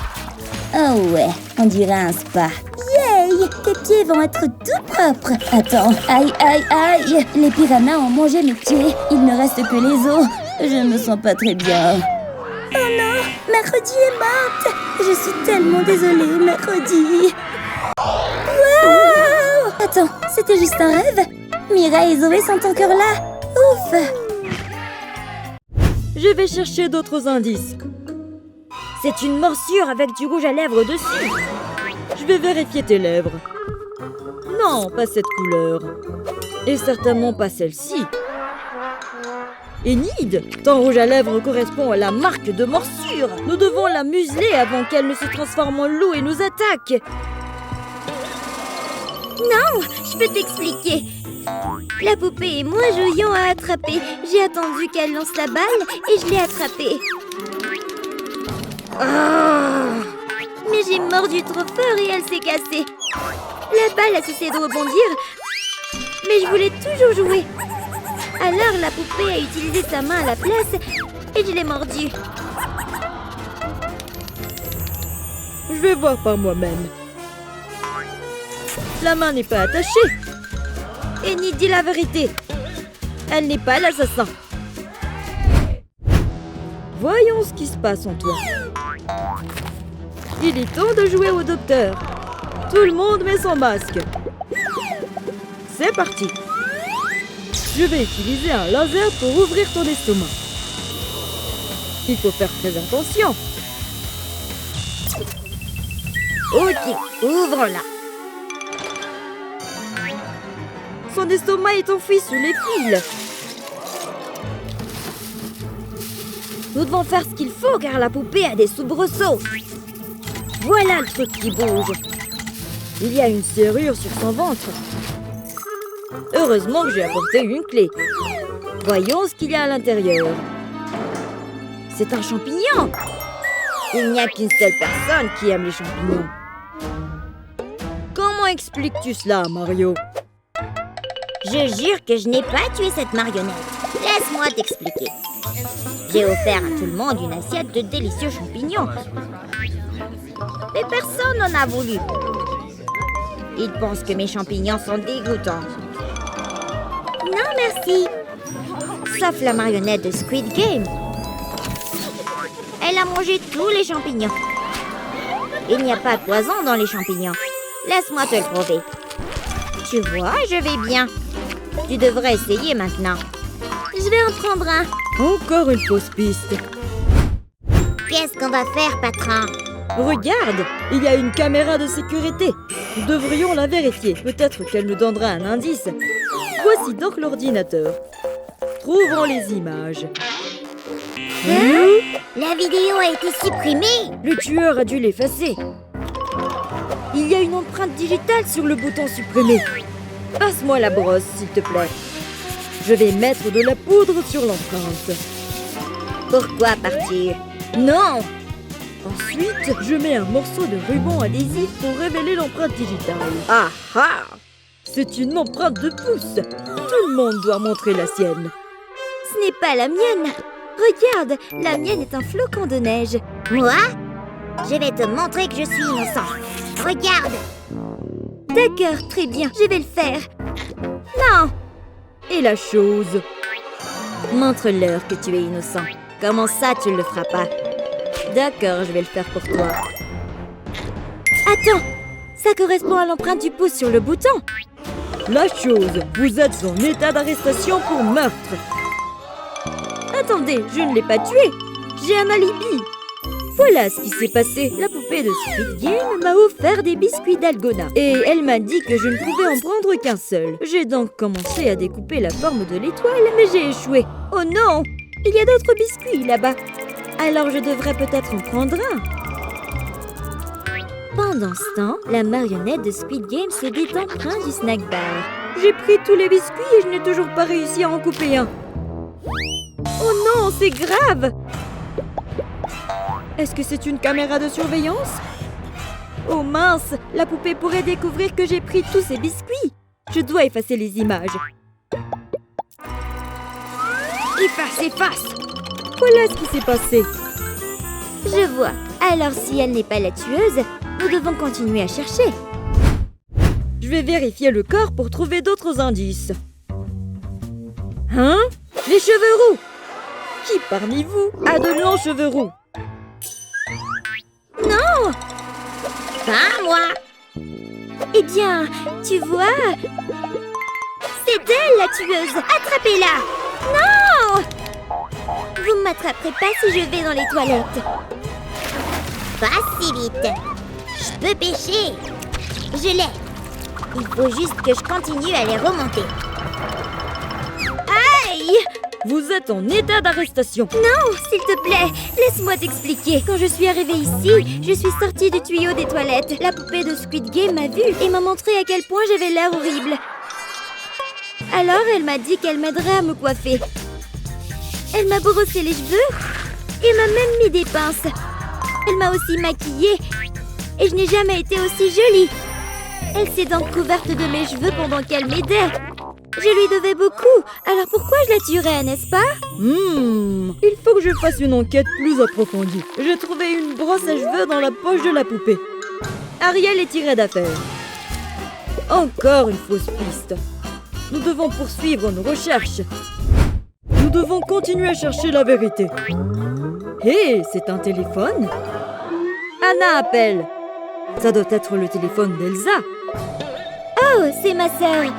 Oh ouais, on dirait un spa. Yay! tes pieds vont être tout propres. Attends, aïe, aïe, aïe. Les piranhas ont mangé mes pieds. Il ne reste que les os. Je me sens pas très bien. Oh non, Mercredi est morte. Je suis tellement désolée, Mercredi. Wow! Attends, c'était juste un rêve? Mira et Zoé sont encore là. Ouf! Je vais chercher d'autres indices. C'est une morsure avec du rouge à lèvres dessus. Je vais vérifier tes lèvres. Non, pas cette couleur. Et certainement pas celle-ci. Enid, ton rouge à lèvres correspond à la marque de morsure. Nous devons la museler avant qu'elle ne se transforme en loup et nous attaque. Non, je peux t'expliquer. La poupée et moi jouions à attraper. J'ai attendu qu'elle lance la balle et je l'ai attrapée. Mais j'ai mordu trop fort et elle s'est cassée. La balle a cessé de rebondir, mais je voulais toujours jouer. Alors la poupée a utilisé sa main à la place et je l'ai mordue. Je vais voir par moi-même. La main n'est pas attachée. Enid dit la vérité. Elle n'est pas l'assassin. Voyons ce qui se passe en toi. Il est temps de jouer au docteur. Tout le monde met son masque. C'est parti. Je vais utiliser un laser pour ouvrir ton estomac. Il faut faire très attention. Ok, ouvre-la. Son estomac est enfoui sous les fils. Nous devons faire ce qu'il faut car la poupée a des soubresauts. Voilà le truc qui bouge. Il y a une serrure sur son ventre. Heureusement que j'ai apporté une clé. Voyons ce qu'il y a à l'intérieur. C'est un champignon. Il n'y a qu'une seule personne qui aime les champignons. Comment expliques-tu cela, Mario? Je jure que je n'ai pas tué cette marionnette. Laisse-moi t'expliquer. J'ai offert à tout le monde une assiette de délicieux champignons. Mais personne n'en a voulu. Ils pensent que mes champignons sont dégoûtants. Non, merci. Sauf la marionnette de Squid Game. Elle a mangé tous les champignons. Il n'y a pas de poison dans les champignons. Laisse-moi te le prouver. Tu vois, je vais bien. Tu devrais essayer maintenant. Je vais en prendre un. Encore une fausse piste. Qu'est-ce qu'on va faire, patron? Regarde, il y a une caméra de sécurité. Nous devrions la vérifier. Peut-être qu'elle nous donnera un indice. Voici donc l'ordinateur. Trouvons les images. La vidéo a été supprimée. Le tueur a dû l'effacer. Il y a une empreinte digitale sur le bouton supprimer. Passe-moi la brosse, s'il te plaît. Je vais mettre de la poudre sur l'empreinte. Pourquoi partir? Non! Ensuite, je mets un morceau de ruban adhésif pour révéler l'empreinte digitale. Ah ah! C'est une empreinte de pouce. Tout le monde doit montrer la sienne. Ce n'est pas la mienne. Regarde, la mienne est un flocon de neige. Moi? Je vais te montrer que je suis innocent. Regarde! D'accord, très bien, je vais le faire. Non! Et la chose? Montre-leur que tu es innocent. Comment ça, tu ne le feras pas? D'accord, je vais le faire pour toi. Attends, ça correspond à l'empreinte du pouce sur le bouton. La chose, vous êtes en état d'arrestation pour meurtre. Attendez, je ne l'ai pas tué. J'ai un alibi. Voilà ce qui s'est passé. La poupée de Squid Game m'a offert des biscuits d'Algona. Et elle m'a dit que je ne pouvais en prendre qu'un seul. J'ai donc commencé à découper la forme de l'étoile, mais j'ai échoué. Oh non! Il y a d'autres biscuits là-bas. Alors je devrais peut-être en prendre un. Pendant ce temps, la marionnette de Squid Game se détend près du snack bar. J'ai pris tous les biscuits et je n'ai toujours pas réussi à en couper un. Oh non, c'est grave! Est-ce que c'est une caméra de surveillance? Oh mince, la poupée pourrait découvrir que j'ai pris tous ces biscuits. Je dois effacer les images. Efface! Voilà ce qui s'est passé. Je vois. Alors si elle n'est pas la tueuse, nous devons continuer à chercher. vais vérifier le corps pour trouver d'autres indices. Hein? Les cheveux roux! Qui parmi vous a de longs cheveux roux? Non! Pas moi! Eh bien, tu vois... C'est elle, la tueuse! Attrapez-la! Non! Vous ne m'attraperez pas si je vais dans les toilettes. Pas si vite. Je peux pêcher. Je l'ai. Il faut juste que je continue à les remonter. Aïe! Vous êtes en état d'arrestation. Non, s'il te plaît, laisse-moi t'expliquer. Quand je suis arrivée ici, je suis sortie du tuyau des toilettes. La poupée de Squid Game m'a vue et m'a montré à quel point j'avais l'air horrible. Alors, elle m'a dit qu'elle m'aiderait à me coiffer. Elle m'a brossé les cheveux et m'a même mis des pinces. Elle m'a aussi maquillée et je n'ai jamais été aussi jolie. Elle s'est donc couverte de mes cheveux pendant qu'elle m'aidait. Je lui devais beaucoup, alors pourquoi je la tuerais, n'est-ce pas? Il faut que je fasse une enquête plus approfondie. J'ai trouvé une brosse à cheveux dans la poche de la poupée. Ariel est tirée d'affaire. Encore une fausse piste. Nous devons poursuivre nos recherches. Nous devons continuer à chercher la vérité. Hé, c'est un téléphone? Anna appelle. Ça doit être le téléphone d'Elsa. Oh, c'est ma sœur.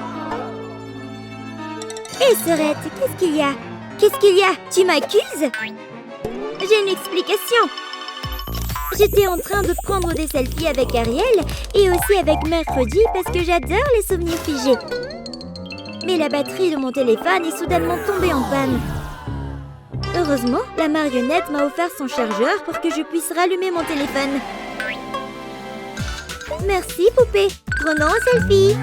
Hé, sœurette, qu'est-ce qu'il y a? Qu'est-ce qu'il y a? Tu m'accuses? J'ai une explication. J'étais en train de prendre des selfies avec Ariel et aussi avec Mercredi parce que j'adore les souvenirs figés. Mais la batterie de mon téléphone est soudainement tombée en panne. Heureusement, la marionnette m'a offert son chargeur pour que je puisse rallumer mon téléphone. Merci, poupée. Prenons un selfie.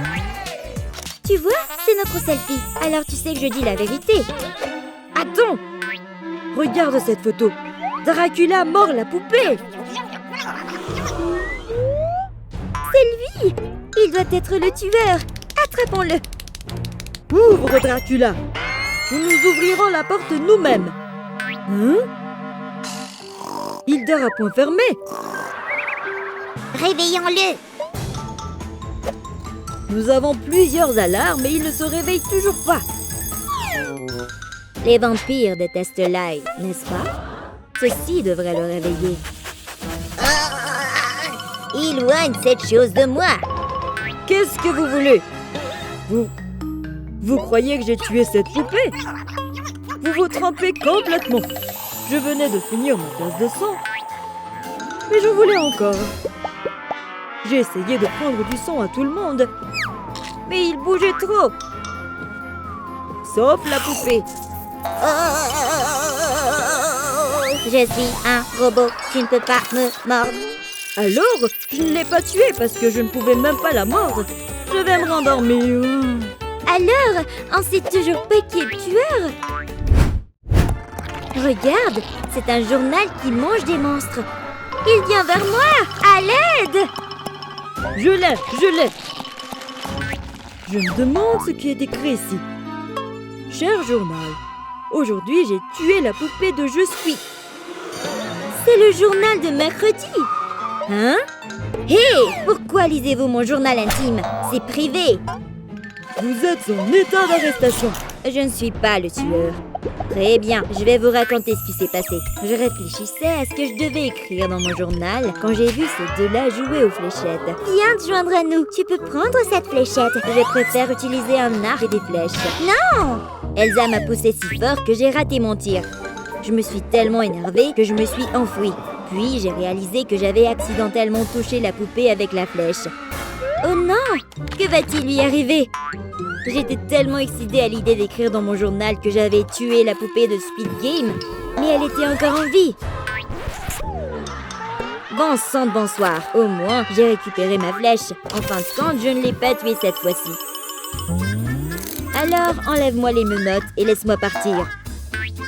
Tu vois, c'est notre selfie. Alors tu sais que je dis la vérité. Attends! Regarde cette photo. Dracula mord la poupée. C'est lui! Il doit être le tueur. Attrapons-le. Ouvre, Dracula. Nous nous ouvrirons la porte nous-mêmes. Hein? Il dort à point fermé. Réveillons-le. Nous avons plusieurs alarmes et il ne se réveille toujours pas. Les vampires détestent l'ail, n'est-ce pas? Ceci devrait le réveiller. Éloigne cette chose de moi. Qu'est-ce que vous voulez? Vous croyez que j'ai tué cette poupée? Vous vous trompez complètement. Je venais de finir ma tasse de sang. Mais j'en voulais encore. J'ai essayé de prendre du sang à tout le monde. Mais il bougeait trop. Sauf la poupée. Je suis un robot. Tu ne peux pas me mordre. Alors, je ne l'ai pas tuée parce que je ne pouvais même pas la mordre. Je vais me rendormir. Alors, on sait toujours pas qui est le tueur? Regarde, c'est un journal qui mange des monstres. Il vient vers moi. À l'aide! Je l'ai. Je me demande ce qui est écrit ici. Cher journal, aujourd'hui j'ai tué la poupée de Je suis. C'est le journal de mercredi. Hein? Hé! Pourquoi lisez-vous mon journal intime? C'est privé. Vous êtes en état d'arrestation. Je ne suis pas le tueur. Très bien, je vais vous raconter ce qui s'est passé. Je réfléchissais à ce que je devais écrire dans mon journal quand j'ai vu ces deux-là jouer aux fléchettes. Viens te joindre à nous. Tu peux prendre cette fléchette. Je préfère utiliser un arc et des flèches. Non! Elsa m'a poussé si fort que j'ai raté mon tir. Je me suis tellement énervée que je me suis enfuie. Puis j'ai réalisé que j'avais accidentellement touché la poupée avec la flèche. Oh non! Que va-t-il lui arriver? J'étais tellement excitée à l'idée d'écrire dans mon journal que j'avais tué la poupée de Squid Game, mais elle était encore en vie. Bon sang de bonsoir, au moins j'ai récupéré ma flèche. En fin de compte, je ne l'ai pas tuée cette fois-ci. Alors, enlève-moi les menottes et laisse-moi partir.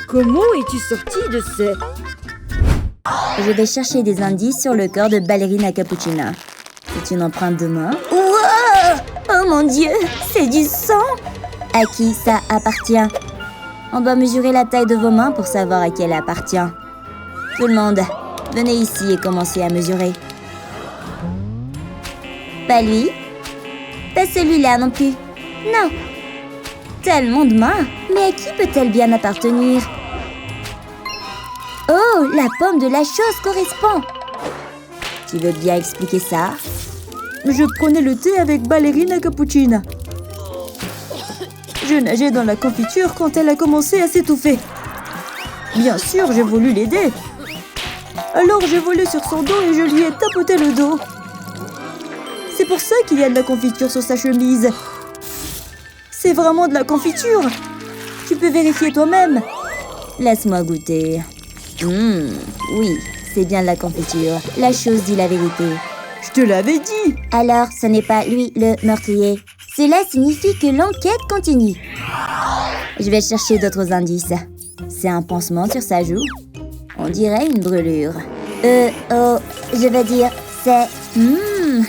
Comment es-tu sortie de ce... Je vais chercher des indices sur le corps de Ballerina Cappuccina. C'est une empreinte de main. Wow! Oh mon Dieu, c'est du sang! À qui ça appartient? On doit mesurer la taille de vos mains pour savoir à qui elle appartient. Tout le monde, venez ici et commencez à mesurer. Pas lui, Pas celui-là non plus. Non. Tellement de mains. Mais à qui peut-elle bien appartenir? Oh, la pomme de la chose correspond. Tu veux bien expliquer ça? Je prenais le thé avec Ballerina Cappuccina. Je nageais dans la confiture quand elle a commencé à s'étouffer. Bien sûr, j'ai voulu l'aider. Alors j'ai volé sur son dos et je lui ai tapoté le dos. C'est pour ça qu'il y a de la confiture sur sa chemise. C'est vraiment de la confiture. Tu peux vérifier toi-même. Laisse-moi goûter. Oui, c'est bien de la confiture. La chose dit la vérité. Je te l'avais dit. Alors, ce n'est pas lui le meurtrier. Cela signifie que l'enquête continue. Je vais chercher d'autres indices. C'est un pansement sur sa joue. On dirait une brûlure. Je veux dire, c'est...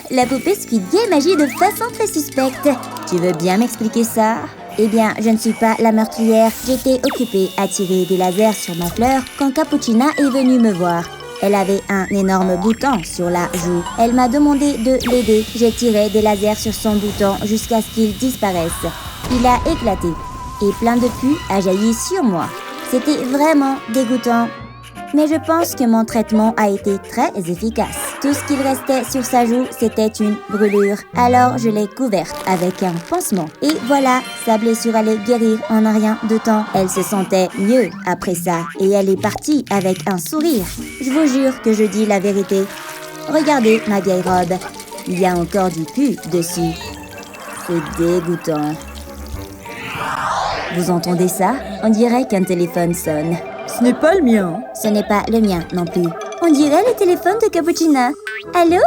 la poupée Squid Game agit de façon très suspecte. Tu veux bien m'expliquer ça? Eh bien, je ne suis pas la meurtrière. J'étais occupée à tirer des lasers sur ma fleur quand Cappuccina est venue me voir. Elle avait un énorme bouton sur la joue. Elle m'a demandé de l'aider. J'ai tiré des lasers sur son bouton jusqu'à ce qu'il disparaisse. Il a éclaté et plein de pus a jailli sur moi. C'était vraiment dégoûtant. Mais je pense que mon traitement a été très efficace. Tout ce qu'il restait sur sa joue, c'était une brûlure. Alors je l'ai couverte avec un pansement. Et voilà, sa blessure allait guérir en un rien de temps. Elle se sentait mieux après ça. Et elle est partie avec un sourire. Je vous jure que je dis la vérité. Regardez ma vieille robe. Il y a encore du pu dessus. C'est dégoûtant. Vous entendez ça? On dirait qu'un téléphone sonne. Ce n'est pas le mien. Ce n'est pas le mien non plus. On dirait le téléphone de Cappuccina. Allô?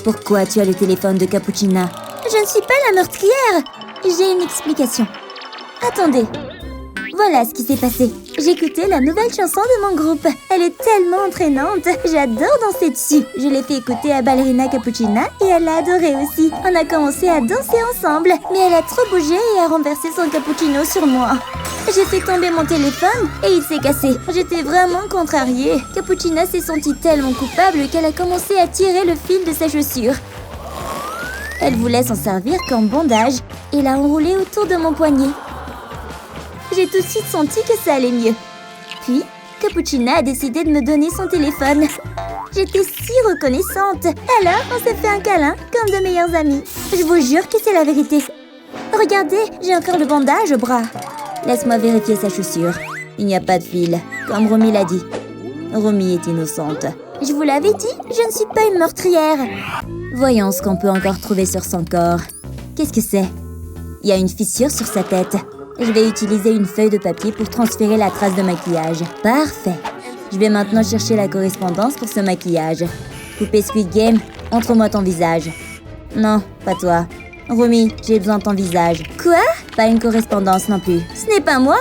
Pourquoi tu as le téléphone de Cappuccina? Je ne suis pas la meurtrière. J'ai une explication. Attendez. Voilà ce qui s'est passé. J'écoutais la nouvelle chanson de mon groupe. Elle est tellement entraînante. J'adore danser dessus. Je l'ai fait écouter à Ballerina Cappuccina et elle l'a adoré aussi. On a commencé à danser ensemble. Mais elle a trop bougé et a renversé son cappuccino sur moi. J'ai fait tomber mon téléphone et il s'est cassé. J'étais vraiment contrariée. Cappuccina s'est sentie tellement coupable qu'elle a commencé à tirer le fil de sa chaussure. Elle voulait s'en servir comme bandage et l'a enroulé autour de mon poignet. J'ai tout de suite senti que ça allait mieux. Puis, Cappuccina a décidé de me donner son téléphone. J'étais si reconnaissante. Alors, on s'est fait un câlin comme de meilleurs amis. Je vous jure que c'est la vérité. Regardez, j'ai encore le bandage au bras. Laisse-moi vérifier sa chaussure. Il n'y a pas de fil, comme Romy l'a dit. Romy est innocente. Je vous l'avais dit, je ne suis pas une meurtrière. Voyons ce qu'on peut encore trouver sur son corps. Qu'est-ce que c'est? Il y a une fissure sur sa tête. Je vais utiliser une feuille de papier pour transférer la trace de maquillage. Parfait. Je vais maintenant chercher la correspondance pour ce maquillage. Poupée Squid Game, montre-moi ton visage. Non, pas toi. Romy, j'ai besoin de ton visage. Quoi? Pas une correspondance non plus. Ce n'est pas moi.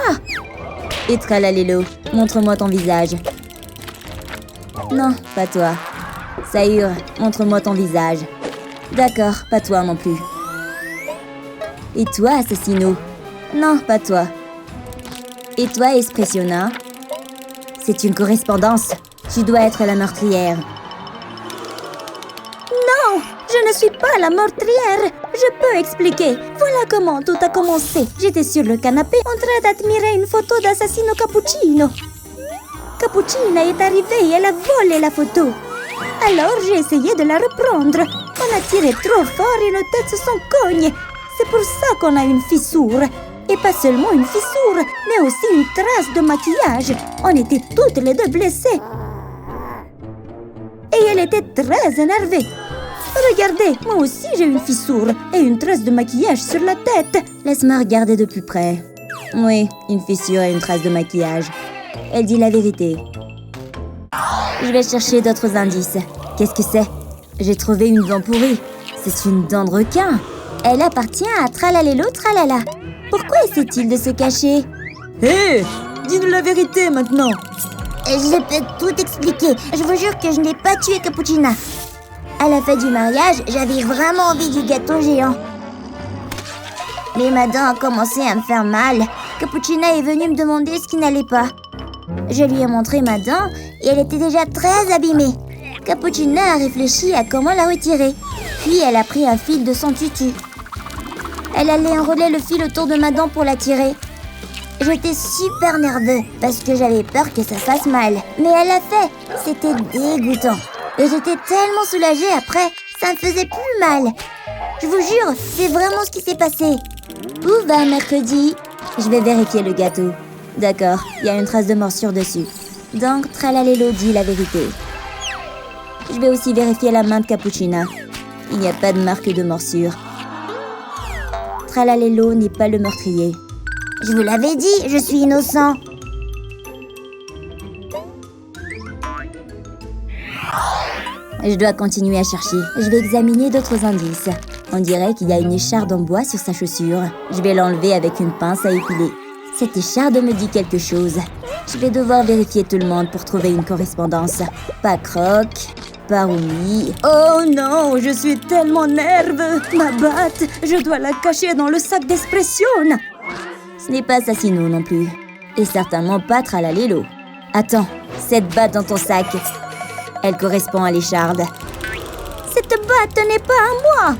Et Tralalelo, montre-moi ton visage. Non, pas toi. Sayur, montre-moi ton visage. D'accord, pas toi non plus. Et toi, Assassino? Non, pas toi. Et toi, Espressiona? C'est une correspondance. Tu dois être la meurtrière. Non, je ne suis pas la meurtrière. Je peux expliquer. Voilà comment tout a commencé. J'étais sur le canapé en train d'admirer une photo d'Assassino Cappuccino. Cappuccina est arrivée et elle a volé la photo. Alors j'ai essayé de la reprendre. On a tiré trop fort et nos têtes se sont cognées. C'est pour ça qu'on a une fissure. Et pas seulement une fissure, mais aussi une trace de maquillage. On était toutes les deux blessées. Et elle était très énervée. Regardez, moi aussi j'ai une fissure et une trace de maquillage sur la tête. Laisse-moi regarder de plus près. Oui, une fissure et une trace de maquillage. Elle dit la vérité. Je vais chercher d'autres indices. Qu'est-ce que c'est? J'ai trouvé une dent pourrie. C'est une dent de requin. Elle appartient à Tralalelo Tralala. Pourquoi essaie-t-il de se cacher? Hé, dis-nous la vérité maintenant. Je peux tout expliquer. Je vous jure que je n'ai pas tué Cappuccina. À la fête du mariage, j'avais vraiment envie du gâteau géant. Mais ma dent a commencé à me faire mal. Cappuccina est venue me demander ce qui n'allait pas. Je lui ai montré ma dent et elle était déjà très abîmée. Cappuccina a réfléchi à comment la retirer. Puis elle a pris un fil de son tutu. Elle allait enrouler le fil autour de ma dent pour la tirer. J'étais super nerveux parce que j'avais peur que ça fasse mal. Mais elle l'a fait. C'était dégoûtant. Et j'étais tellement soulagée après. Ça me faisait plus mal. Je vous jure, c'est vraiment ce qui s'est passé. Où va mercredi? Je vais vérifier le gâteau. D'accord, il y a une trace de morsure dessus. Donc, Tralalélo dit la vérité. Je vais aussi vérifier la main de Capuchina. Il n'y a pas de marque de morsure. Tralalélo n'est pas le meurtrier. Je vous l'avais dit, je suis innocent. Je dois continuer à chercher. Je vais examiner d'autres indices. On dirait qu'il y a une écharde en bois sur sa chaussure. Je vais l'enlever avec une pince à épiler. Cette écharde me dit quelque chose. Je vais devoir vérifier tout le monde pour trouver une correspondance. Pas Croc, pas Rumi. Oh non, je suis tellement nerveux. Ma batte, je dois la cacher dans le sac d'expression. Ce n'est pas Assassino non plus. Et certainement pas Tralalélo. Attends, cette batte dans ton sac. Elle correspond à l'écharde. Cette batte n'est pas à moi.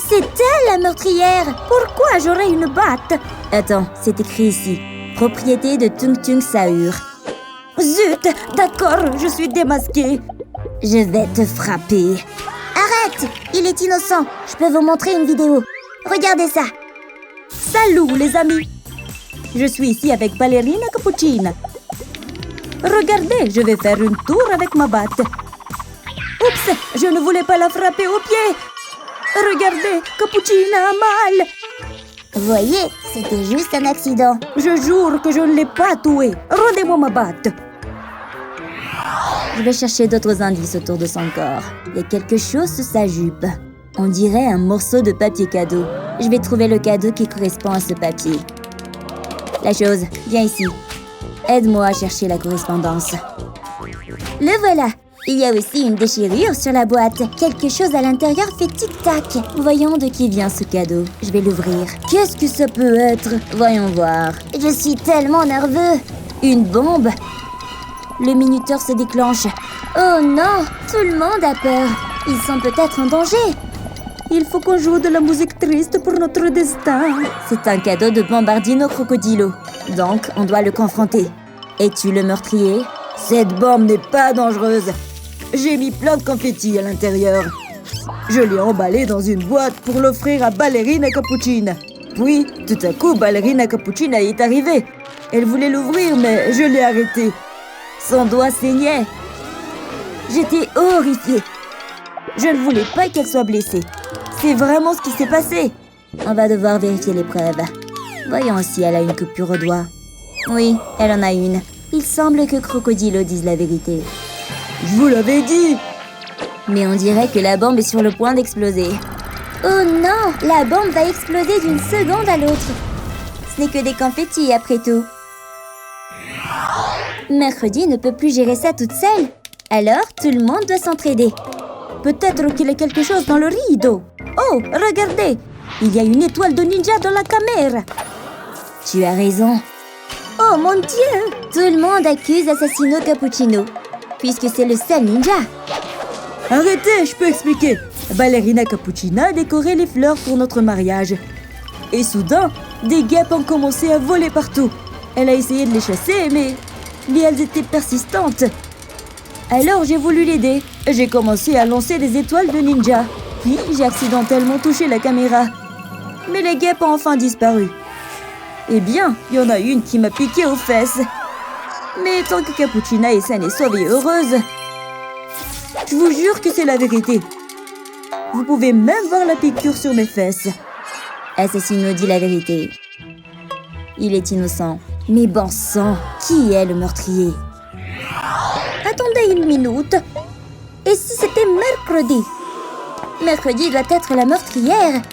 C'est elle la meurtrière. Pourquoi j'aurais une batte? Attends, c'est écrit ici. Propriété de Tung Tung Sahur. Zut, d'accord, je suis démasquée. Je vais te frapper. Arrête, il est innocent. Je peux vous montrer une vidéo. Regardez ça. Salut les amis. Je suis ici avec Ballerina Capuchina. Regardez, je vais faire une tour avec ma batte. Oups, je ne voulais pas la frapper au pied. Regardez, Capuchina a mal. Voyez, c'était juste un accident. Je jure que je ne l'ai pas tué. Rendez-moi ma batte. Je vais chercher d'autres indices autour de son corps. Il y a quelque chose sur sa jupe. On dirait un morceau de papier cadeau. Je vais trouver le cadeau qui correspond à ce papier. La chose, viens ici. Aide-moi à chercher la correspondance. Le voilà. Il y a aussi une déchirure sur la boîte. Quelque chose à l'intérieur fait tic-tac. Voyons de qui vient ce cadeau. Je vais l'ouvrir. Qu'est-ce que ça peut être? Voyons voir. Je suis tellement nerveux. Une bombe? Le minuteur se déclenche. Oh non, tout le monde a peur. Ils sont peut-être en danger. Il faut qu'on joue de la musique triste pour notre destin. C'est un cadeau de Bombardino Crocodilo. Donc, on doit le confronter. Es-tu le meurtrier? Cette bombe n'est pas dangereuse. J'ai mis plein de confettis à l'intérieur. Je l'ai emballé dans une boîte pour l'offrir à Ballerina Capuchina. Puis, tout à coup, Ballerina Capuchina est arrivée. Elle voulait l'ouvrir, mais je l'ai arrêtée. Son doigt saignait. J'étais horrifiée. Je ne voulais pas qu'elle soit blessée. C'est vraiment ce qui s'est passé. On va devoir vérifier les preuves. Voyons si elle a une coupure au doigt. Oui, elle en a une. Il semble que Crocodilo dise la vérité. Je vous l'avais dit! Mais on dirait que la bombe est sur le point d'exploser. Oh non! La bombe va exploser d'une seconde à l'autre. Ce n'est que des confettis après tout. Mercredi ne peut plus gérer ça toute seule. Alors, tout le monde doit s'entraider. Peut-être qu'il y a quelque chose dans le rideau. Oh, regardez! Il y a une étoile de ninja dans la caméra. Tu as raison. Oh mon Dieu! Tout le monde accuse Assassino Cappuccino, puisque c'est le seul ninja. Arrêtez, je peux expliquer. Ballerina Capuchina a décoré les fleurs pour notre mariage. Et soudain, des guêpes ont commencé à voler partout. Elle a essayé de les chasser, mais elles étaient persistantes. Alors j'ai voulu l'aider. J'ai commencé à lancer des étoiles de ninja. Puis j'ai accidentellement touché la caméra. Mais les guêpes ont enfin disparu. Eh bien, il y en a une qui m'a piqué aux fesses. Mais tant que Capuchina est saine et sauve et heureuse, je vous jure que c'est la vérité. Vous pouvez même voir la piqûre sur mes fesses. Assassino dit la vérité. Il est innocent. Mais bon sang, qui est le meurtrier? Attendez une minute. Et si c'était mercredi? Mercredi doit être la meurtrière.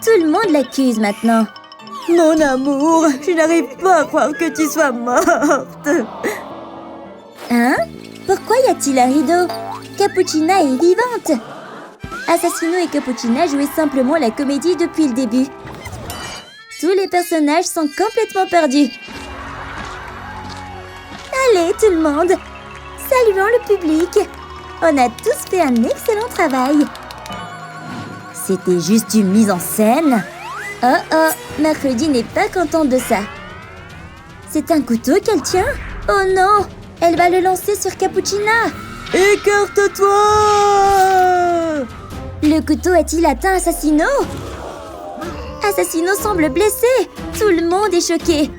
Tout le monde l'accuse maintenant. Mon amour, je n'arrive pas à croire que tu sois morte. Hein? Pourquoi y a-t-il un rideau? Capuchina est vivante. Assassino et Capuchina jouaient simplement la comédie depuis le début. Tous les personnages sont complètement perdus. Allez, tout le monde, saluons le public. On a tous fait un excellent travail. C'était juste une mise en scène. Oh oh, Mercredi n'est pas contente de ça. C'est un couteau qu'elle tient? Oh non, elle va le lancer sur Cappuccina. Écarte-toi! Le couteau a-t-il atteint Assassino? Assassino semble blessé. Tout le monde est choqué.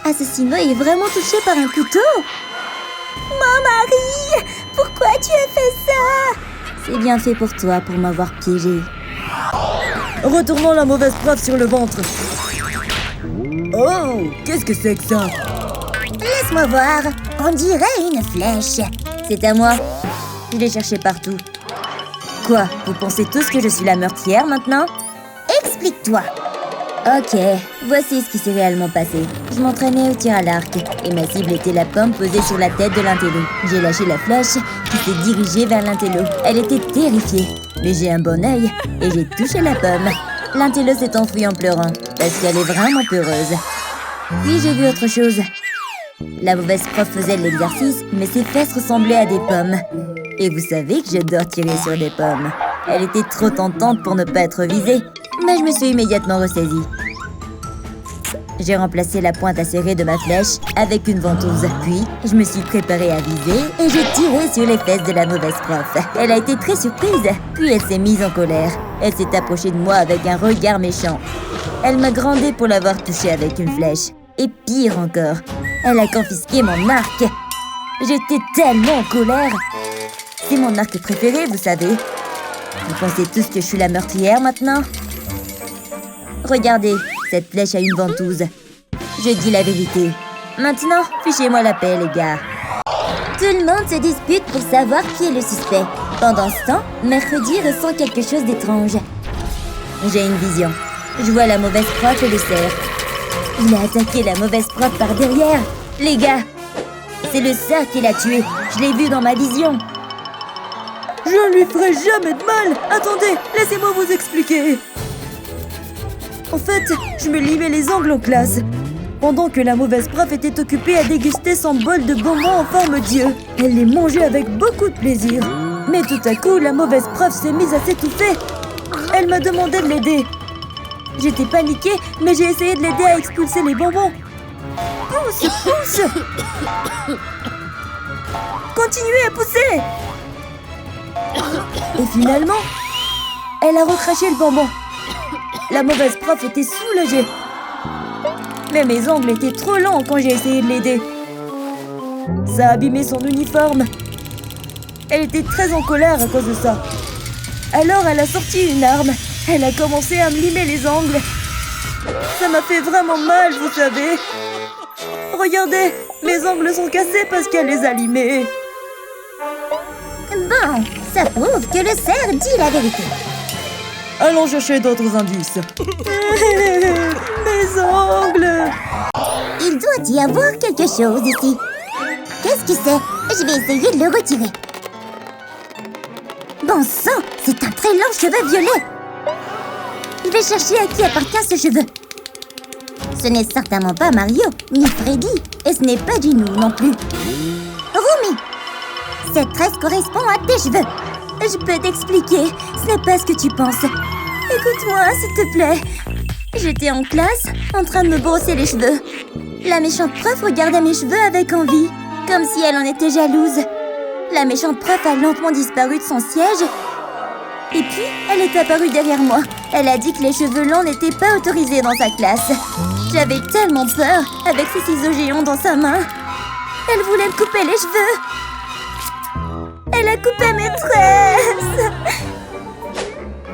Assassino est vraiment touché par un couteau? Mon mari, pourquoi tu as fait ça? C'est bien fait pour toi, pour m'avoir piégé. Retournons la mauvaise prof sur le ventre. Oh, qu'est-ce que c'est que ça? Laisse-moi voir. On dirait une flèche. C'est à moi. Je l'ai cherché partout. Quoi? Vous pensez tous que je suis la meurtrière maintenant? Explique-toi. Ok, voici ce qui s'est réellement passé. Je m'entraînais au tir à l'arc et ma cible était la pomme posée sur la tête de l'intello. J'ai lâché la flèche qui s'est dirigée vers l'intello. Elle était terrifiée, mais j'ai un bon œil et j'ai touché la pomme. L'intello s'est enfuie en pleurant parce qu'elle est vraiment peureuse. Puis j'ai vu autre chose. La mauvaise prof faisait de l'exercice, mais ses fesses ressemblaient à des pommes. Et vous savez que j'adore tirer sur des pommes. Elle était trop tentante pour ne pas être visée, mais je me suis immédiatement ressaisie. J'ai remplacé la pointe acérée de ma flèche avec une ventouse. Puis, je me suis préparée à viser et j'ai tiré sur les fesses de la mauvaise prof. Elle a été très surprise, puis elle s'est mise en colère. Elle s'est approchée de moi avec un regard méchant. Elle m'a grondé pour l'avoir touchée avec une flèche. Et pire encore, elle a confisqué mon arc. J'étais tellement en colère. C'est mon arc préféré, vous savez. Vous pensez tous que je suis la meurtrière maintenant? Regardez, cette flèche a une ventouse. Je dis la vérité. Maintenant, fichez-moi la paix, les gars. Tout le monde se dispute pour savoir qui est le suspect. Pendant ce temps, Mercredi ressent quelque chose d'étrange. J'ai une vision. Je vois la mauvaise prof et le cerf. Il a attaqué la mauvaise prof par derrière. Les gars, c'est le cerf qui l'a tué. Je l'ai vu dans ma vision. Je ne lui ferai jamais de mal. Attendez, laissez-moi vous expliquer. En fait, je me limais les ongles en classe, pendant que la mauvaise prof était occupée à déguster son bol de bonbons en forme d'yeux. Elle les mangeait avec beaucoup de plaisir. Mais tout à coup, la mauvaise prof s'est mise à s'étouffer. Elle m'a demandé de l'aider. J'étais paniquée, mais j'ai essayé de l'aider à expulser les bonbons. Pousse, pousse! Continuez à pousser! Et finalement, elle a recraché le bonbon. La mauvaise prof était soulagée. Mais mes ongles étaient trop longs quand j'ai essayé de l'aider. Ça a abîmé son uniforme. Elle était très en colère à cause de ça. Alors elle a sorti une arme. Elle a commencé à me limer les ongles. Ça m'a fait vraiment mal, vous savez. Regardez, mes ongles sont cassés parce qu'elle les a limés. Bon, ça prouve que le cerf dit la vérité. Allons chercher d'autres indices. Mes ongles! Il doit y avoir quelque chose ici. Qu'est-ce que c'est? Je vais essayer de le retirer. Bon sang, c'est un très long cheveu violet. Je vais chercher à qui appartient ce cheveu. Ce n'est certainement pas Mario, ni Freddy, et ce n'est pas Gino non plus. Rumi, cette tresse correspond à tes cheveux. Je peux t'expliquer, ce n'est pas ce que tu penses. Écoute-moi, s'il te plaît. J'étais en classe, en train de me brosser les cheveux. La méchante prof regardait mes cheveux avec envie, comme si elle en était jalouse. La méchante prof a lentement disparu de son siège. Et puis, elle est apparue derrière moi. Elle a dit que les cheveux longs n'étaient pas autorisés dans sa classe. J'avais tellement peur avec ses ciseaux géants dans sa main. Elle voulait me couper les cheveux. Elle a coupé mes tresses.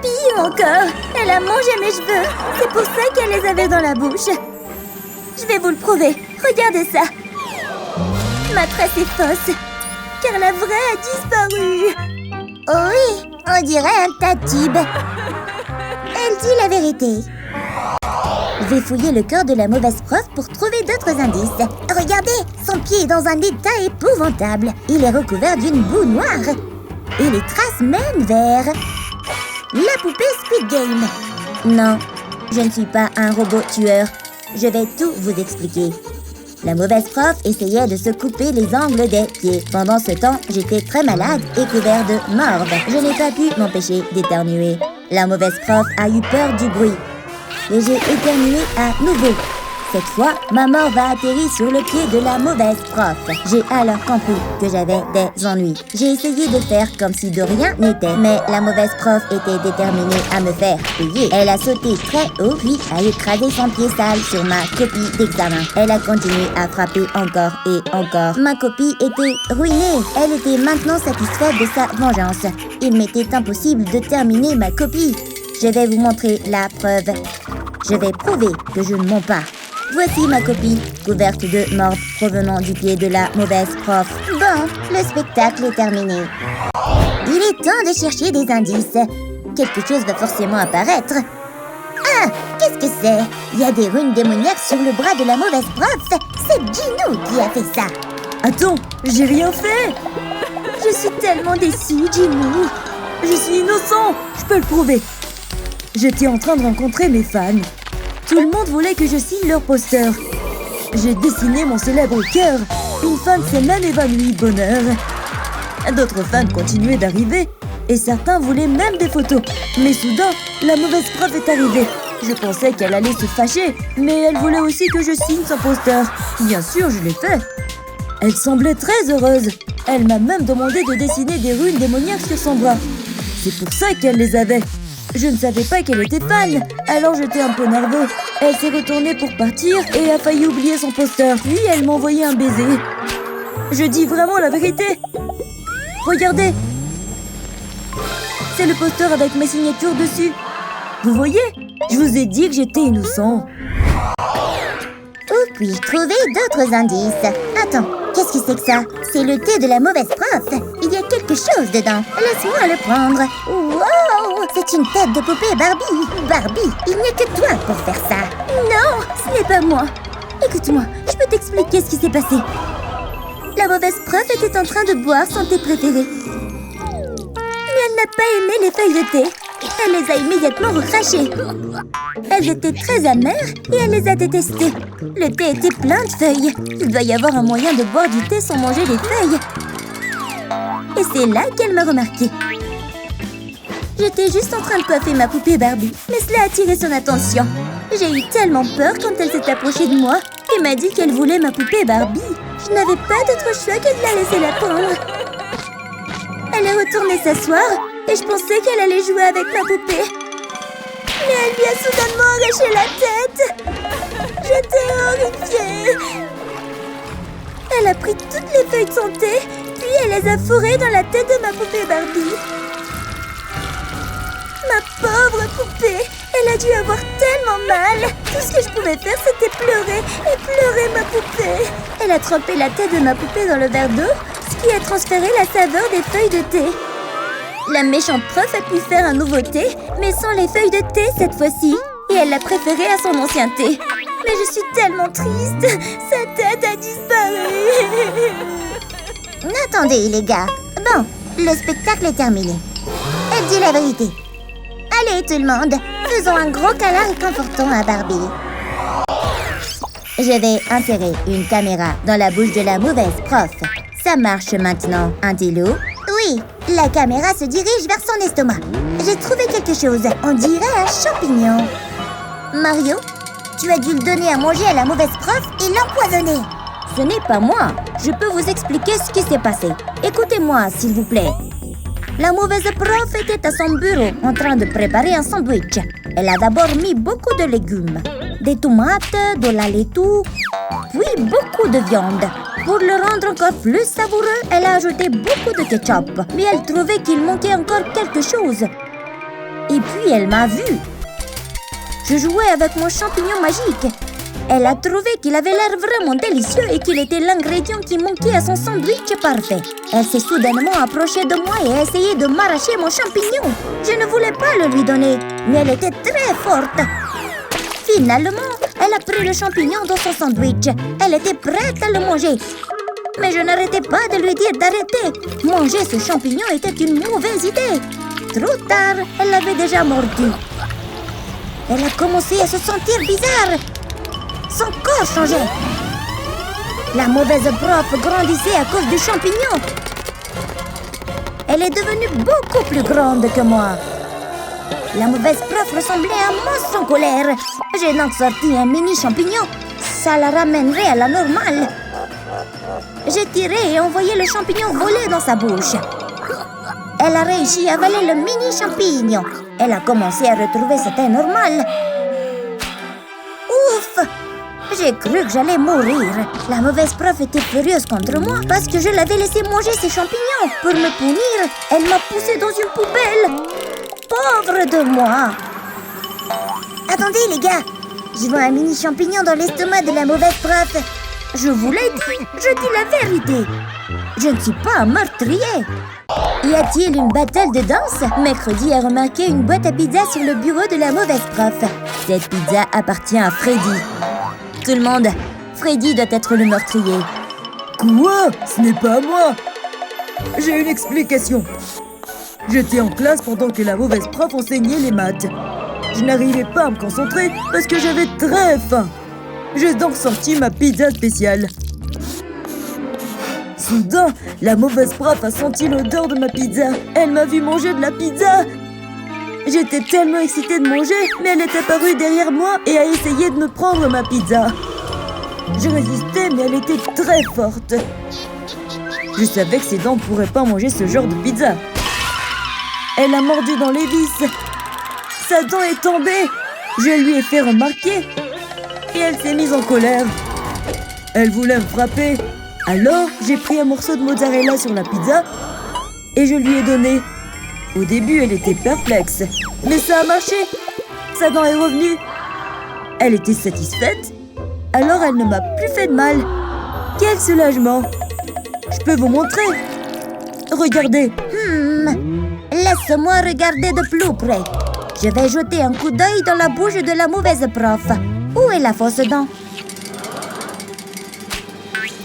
Pire encore, elle a mangé mes cheveux. C'est pour ça qu'elle les avait dans la bouche. Je vais vous le prouver. Regardez ça. Ma tresse est fausse, car la vraie a disparu. Oui, on dirait un tas de tubes. Elle dit la vérité. Je vais fouiller le corps de la mauvaise prof pour trouver d'autres indices. Regardez, son pied est dans un état épouvantable. Il est recouvert d'une boue noire. Et les traces mènent vers... la poupée Squid Game. Non, je ne suis pas un robot tueur. Je vais tout vous expliquer. La mauvaise prof essayait de se couper les ongles des pieds. Pendant ce temps, j'étais très malade et couvert de morve. Je n'ai pas pu m'empêcher d'éternuer. La mauvaise prof a eu peur du bruit. Et j'ai éternué à nouveau. Cette fois, ma mort va atterrir sur le pied de la mauvaise prof. J'ai alors compris que j'avais des ennuis. J'ai essayé de faire comme si de rien n'était, mais la mauvaise prof était déterminée à me faire payer. Elle a sauté très haut, puis a écrasé son pied sale sur ma copie d'examen. Elle a continué à frapper encore et encore. Ma copie était ruinée. Elle était maintenant satisfaite de sa vengeance. Il m'était impossible de terminer ma copie. Je vais vous montrer la preuve. Je vais prouver que je ne mens pas. Voici ma copie, couverte de morve provenant du pied de la mauvaise prof. Bon, le spectacle est terminé. Il est temps de chercher des indices. Quelque chose va forcément apparaître. Ah, qu'est-ce que c'est? Il y a des runes démoniaques sur le bras de la mauvaise prof. C'est Ginou qui a fait ça. Attends, j'ai rien fait. Je suis tellement déçue, Ginou. Je suis innocent, je peux le prouver. J'étais en train de rencontrer mes fans. Tout le monde voulait que je signe leur poster. J'ai dessiné mon célèbre cœur. Une fan s'est même évanouie de bonheur. D'autres fans continuaient d'arriver et certains voulaient même des photos. Mais soudain, la mauvaise prof est arrivée. Je pensais qu'elle allait se fâcher, mais elle voulait aussi que je signe son poster. Bien sûr, je l'ai fait. Elle semblait très heureuse. Elle m'a même demandé de dessiner des runes démoniaques sur son bras. C'est pour ça qu'elle les avait. Je ne savais pas qu'elle était fan, alors j'étais un peu nerveux. Elle s'est retournée pour partir et a failli oublier son poster. Puis elle m'a envoyé un baiser. Je dis vraiment la vérité. Regardez. C'est le poster avec ma signature dessus. Vous voyez? Je vous ai dit que j'étais innocent. Où puis-je trouver d'autres indices? Attends, qu'est-ce que c'est que ça? C'est le thé de la mauvaise prof. Il y a quelque chose dedans. Laisse-moi le prendre. Wow! C'est une tête de poupée Barbie. Barbie, il n'y a que toi pour faire ça. Non, ce n'est pas moi. Écoute-moi, je peux t'expliquer ce qui s'est passé. La mauvaise prof était en train de boire son thé préféré. Mais elle n'a pas aimé les feuilles de thé. Elle les a immédiatement recrachées. Elles étaient très amères et elle les a détestées. Le thé était plein de feuilles. Il doit y avoir un moyen de boire du thé sans manger les feuilles. Et c'est là qu'elle m'a remarqué. J'étais juste en train de coiffer ma poupée Barbie, mais cela a attiré son attention. J'ai eu tellement peur quand elle s'est approchée de moi et m'a dit qu'elle voulait ma poupée Barbie. Je n'avais pas d'autre choix que de la laisser la prendre. Elle est retournée s'asseoir et je pensais qu'elle allait jouer avec ma poupée. Mais elle lui a soudainement arraché la tête. J'étais horrifiée. Elle a pris toutes les feuilles de son thé, puis elle les a fourrées dans la tête de ma poupée Barbie. Ma pauvre poupée, elle a dû avoir tellement mal. Tout ce que je pouvais faire, c'était pleurer et pleurer ma poupée. Elle a trempé la tête de ma poupée dans le verre d'eau, ce qui a transféré la saveur des feuilles de thé. La méchante prof a pu faire un nouveau thé, mais sans les feuilles de thé cette fois-ci. Et elle l'a préféré à son ancien thé. Mais je suis tellement triste. Sa tête a disparu. Attendez, les gars. Bon, le spectacle est terminé. Elle dit la vérité. Allez, tout le monde, faisons un gros câlin réconfortant à Barbie. Je vais insérer une caméra dans la bouche de la mauvaise prof. Ça marche maintenant, Antilou? Oui, la caméra se dirige vers son estomac. J'ai trouvé quelque chose, on dirait un champignon. Mario, tu as dû le donner à manger à la mauvaise prof et l'empoisonner. Ce n'est pas moi. Je peux vous expliquer ce qui s'est passé. Écoutez-moi, s'il vous plaît. La mauvaise prof était à son bureau en train de préparer un sandwich. Elle a d'abord mis beaucoup de légumes, des tomates, de la laitue, puis beaucoup de viande. Pour le rendre encore plus savoureux, elle a ajouté beaucoup de ketchup. Mais elle trouvait qu'il manquait encore quelque chose. Et puis elle m'a vue. Je jouais avec mon champignon magique. Elle a trouvé qu'il avait l'air vraiment délicieux et qu'il était l'ingrédient qui manquait à son sandwich parfait. Elle s'est soudainement approchée de moi et a essayé de m'arracher mon champignon. Je ne voulais pas le lui donner, mais elle était très forte. Finalement, elle a pris le champignon dans son sandwich. Elle était prête à le manger. Mais je n'arrêtais pas de lui dire d'arrêter. Manger ce champignon était une mauvaise idée. Trop tard, elle l'avait déjà mordu. Elle a commencé à se sentir bizarre. Son corps changeait. La mauvaise prof grandissait à cause du champignon. Elle est devenue beaucoup plus grande que moi. La mauvaise prof ressemblait à un monstre en colère. J'ai donc sorti un mini champignon. Ça la ramènerait à la normale. J'ai tiré et envoyé le champignon voler dans sa bouche. Elle a réussi à avaler le mini champignon. Elle a commencé à retrouver sa taille normale. Ouf! J'ai cru que j'allais mourir. La mauvaise prof était furieuse contre moi parce que je l'avais laissé manger ses champignons. Pour me punir, elle m'a poussé dans une poubelle. Pauvre de moi! Attendez les gars, je vois un mini champignon dans l'estomac de la mauvaise prof. Je vous l'ai dit, je dis la vérité. Je ne suis pas un meurtrier. Y a-t-il une battle de danse? Mercredi a remarqué une boîte à pizza sur le bureau de la mauvaise prof. Cette pizza appartient à Freddy. Tout le monde, Freddy doit être le meurtrier. Quoi? Ce n'est pas moi. J'ai une explication. J'étais en classe pendant que la mauvaise prof enseignait les maths. Je n'arrivais pas à me concentrer parce que j'avais très faim. J'ai donc sorti ma pizza spéciale. Soudain, la mauvaise prof a senti l'odeur de ma pizza. Elle m'a vu manger de la pizza. J'étais tellement excitée de manger, mais elle est apparue derrière moi et a essayé de me prendre ma pizza. Je résistais, mais elle était très forte. Je savais que ses dents ne pourraient pas manger ce genre de pizza. Elle a mordu dans les vis. Sa dent est tombée. Je lui ai fait remarquer. Et elle s'est mise en colère. Elle voulait me frapper. Alors, j'ai pris un morceau de mozzarella sur la pizza et je lui ai donné. Au début, elle était perplexe, mais ça a marché. Sa dent est revenue. Elle était satisfaite. Alors, elle ne m'a plus fait de mal. Quel soulagement! Je peux vous montrer. Regardez. Laisse-moi regarder de plus près. Je vais jeter un coup d'œil dans la bouche de la mauvaise prof. Où est la fausse dent?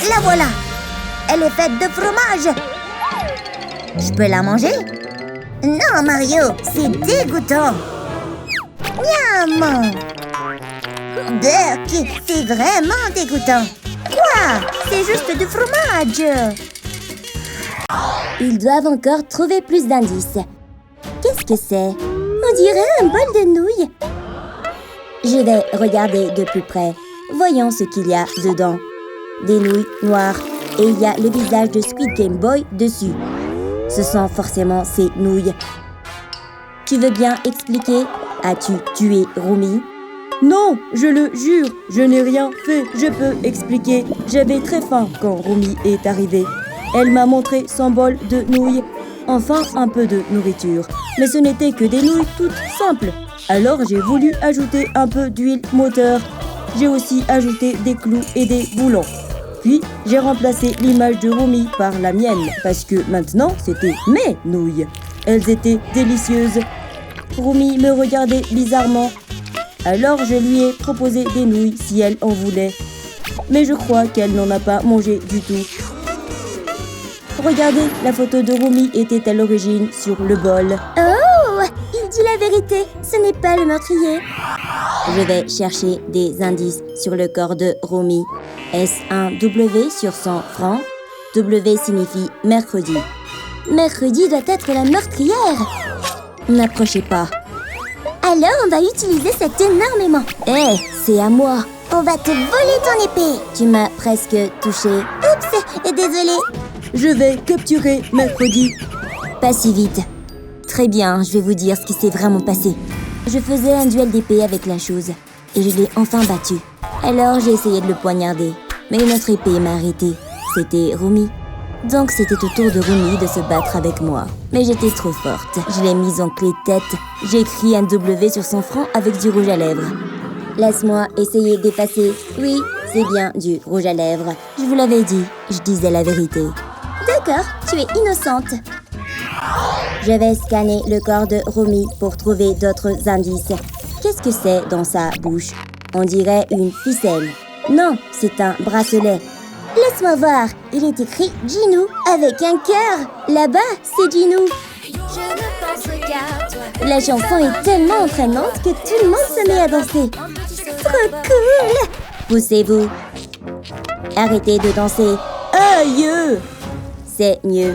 La voilà. Elle est faite de fromage. Je peux la manger? Non, Mario, c'est dégoûtant. Miam! Dirk, c'est vraiment dégoûtant. Quoi? C'est juste du fromage. Ils doivent encore trouver plus d'indices. Qu'est-ce que c'est? On dirait un bol de nouilles. Je vais regarder de plus près. Voyons ce qu'il y a dedans. Des nouilles noires et il y a le visage de Squid Game Boy dessus. Ce sont forcément ces nouilles. Tu veux bien expliquer? As-tu tué Rumi? Non, je le jure, je n'ai rien fait. Je peux expliquer. J'avais très faim quand Rumi est arrivée. Elle m'a montré son bol de nouilles. Enfin, un peu de nourriture. Mais ce n'était que des nouilles toutes simples. Alors j'ai voulu ajouter un peu d'huile moteur. J'ai aussi ajouté des clous et des boulons. Puis j'ai remplacé l'image de Rumi par la mienne parce que maintenant c'était mes nouilles. Elles étaient délicieuses. Rumi me regardait bizarrement. Alors je lui ai proposé des nouilles si elle en voulait. Mais je crois qu'elle n'en a pas mangé du tout. Regardez, la photo de Rumi était à l'origine sur le bol. Oh! Il dit la vérité, ce n'est pas le meurtrier. Je vais chercher des indices sur le corps de Rumi. Est-ce un W sur son front? W signifie mercredi. Mercredi doit être la meurtrière. N'approchez pas. Alors on va utiliser cet énormément. Hé, c'est à moi. On va te voler ton épée. Tu m'as presque touché. Oups, désolée. Je vais capturer mercredi. Pas si vite. Très bien, je vais vous dire ce qui s'est vraiment passé. Je faisais un duel d'épée avec la chose et je l'ai enfin battu. Alors j'ai essayé de le poignarder, mais une autre épée m'a arrêté. C'était Rumi. Donc c'était au tour de Rumi de se battre avec moi. Mais j'étais trop forte. Je l'ai mise en clé de tête. J'ai écrit un W sur son front avec du rouge à lèvres. Laisse-moi essayer d'effacer. Oui, c'est bien du rouge à lèvres. Je vous l'avais dit, je disais la vérité. D'accord, tu es innocente. Je vais scanner le corps de Rumi pour trouver d'autres indices. Qu'est-ce que c'est dans sa bouche? On dirait une ficelle. Non, c'est un bracelet. Laisse-moi voir, il est écrit Ginou avec un cœur. Là-bas, c'est Ginou. La chanson est tellement entraînante que tout le monde se met à danser. Trop cool. Poussez-vous. Arrêtez de danser. Aïe! C'est mieux.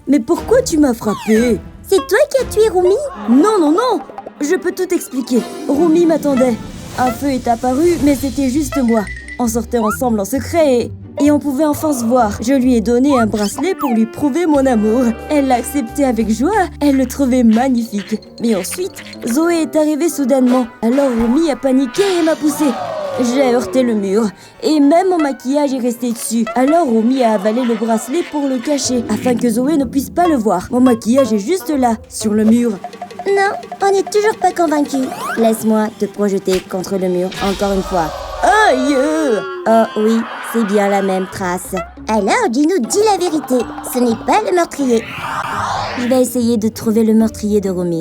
Mais pourquoi tu m'as frappé? C'est toi qui as tué Rumi? Non, non, non! je peux tout expliquer. Romy m'attendait. Un feu est apparu, mais c'était juste moi. On sortait ensemble en secret et on pouvait enfin se voir. Je lui ai donné un bracelet pour lui prouver mon amour. Elle l'a accepté avec joie, elle le trouvait magnifique. Mais ensuite, Zoé est arrivée soudainement. Alors Romy a paniqué et m'a poussé. J'ai heurté le mur et même mon maquillage est resté dessus. Alors Romy a avalé le bracelet pour le cacher afin que Zoé ne puisse pas le voir. Mon maquillage est juste là, sur le mur. Non, on n'est toujours pas convaincus. Laisse-moi te projeter contre le mur encore une fois. Aïe! Oh oui, c'est bien la même trace. Alors, dis-nous, dis la vérité. Ce n'est pas le meurtrier. Je vais essayer de trouver le meurtrier de Romy.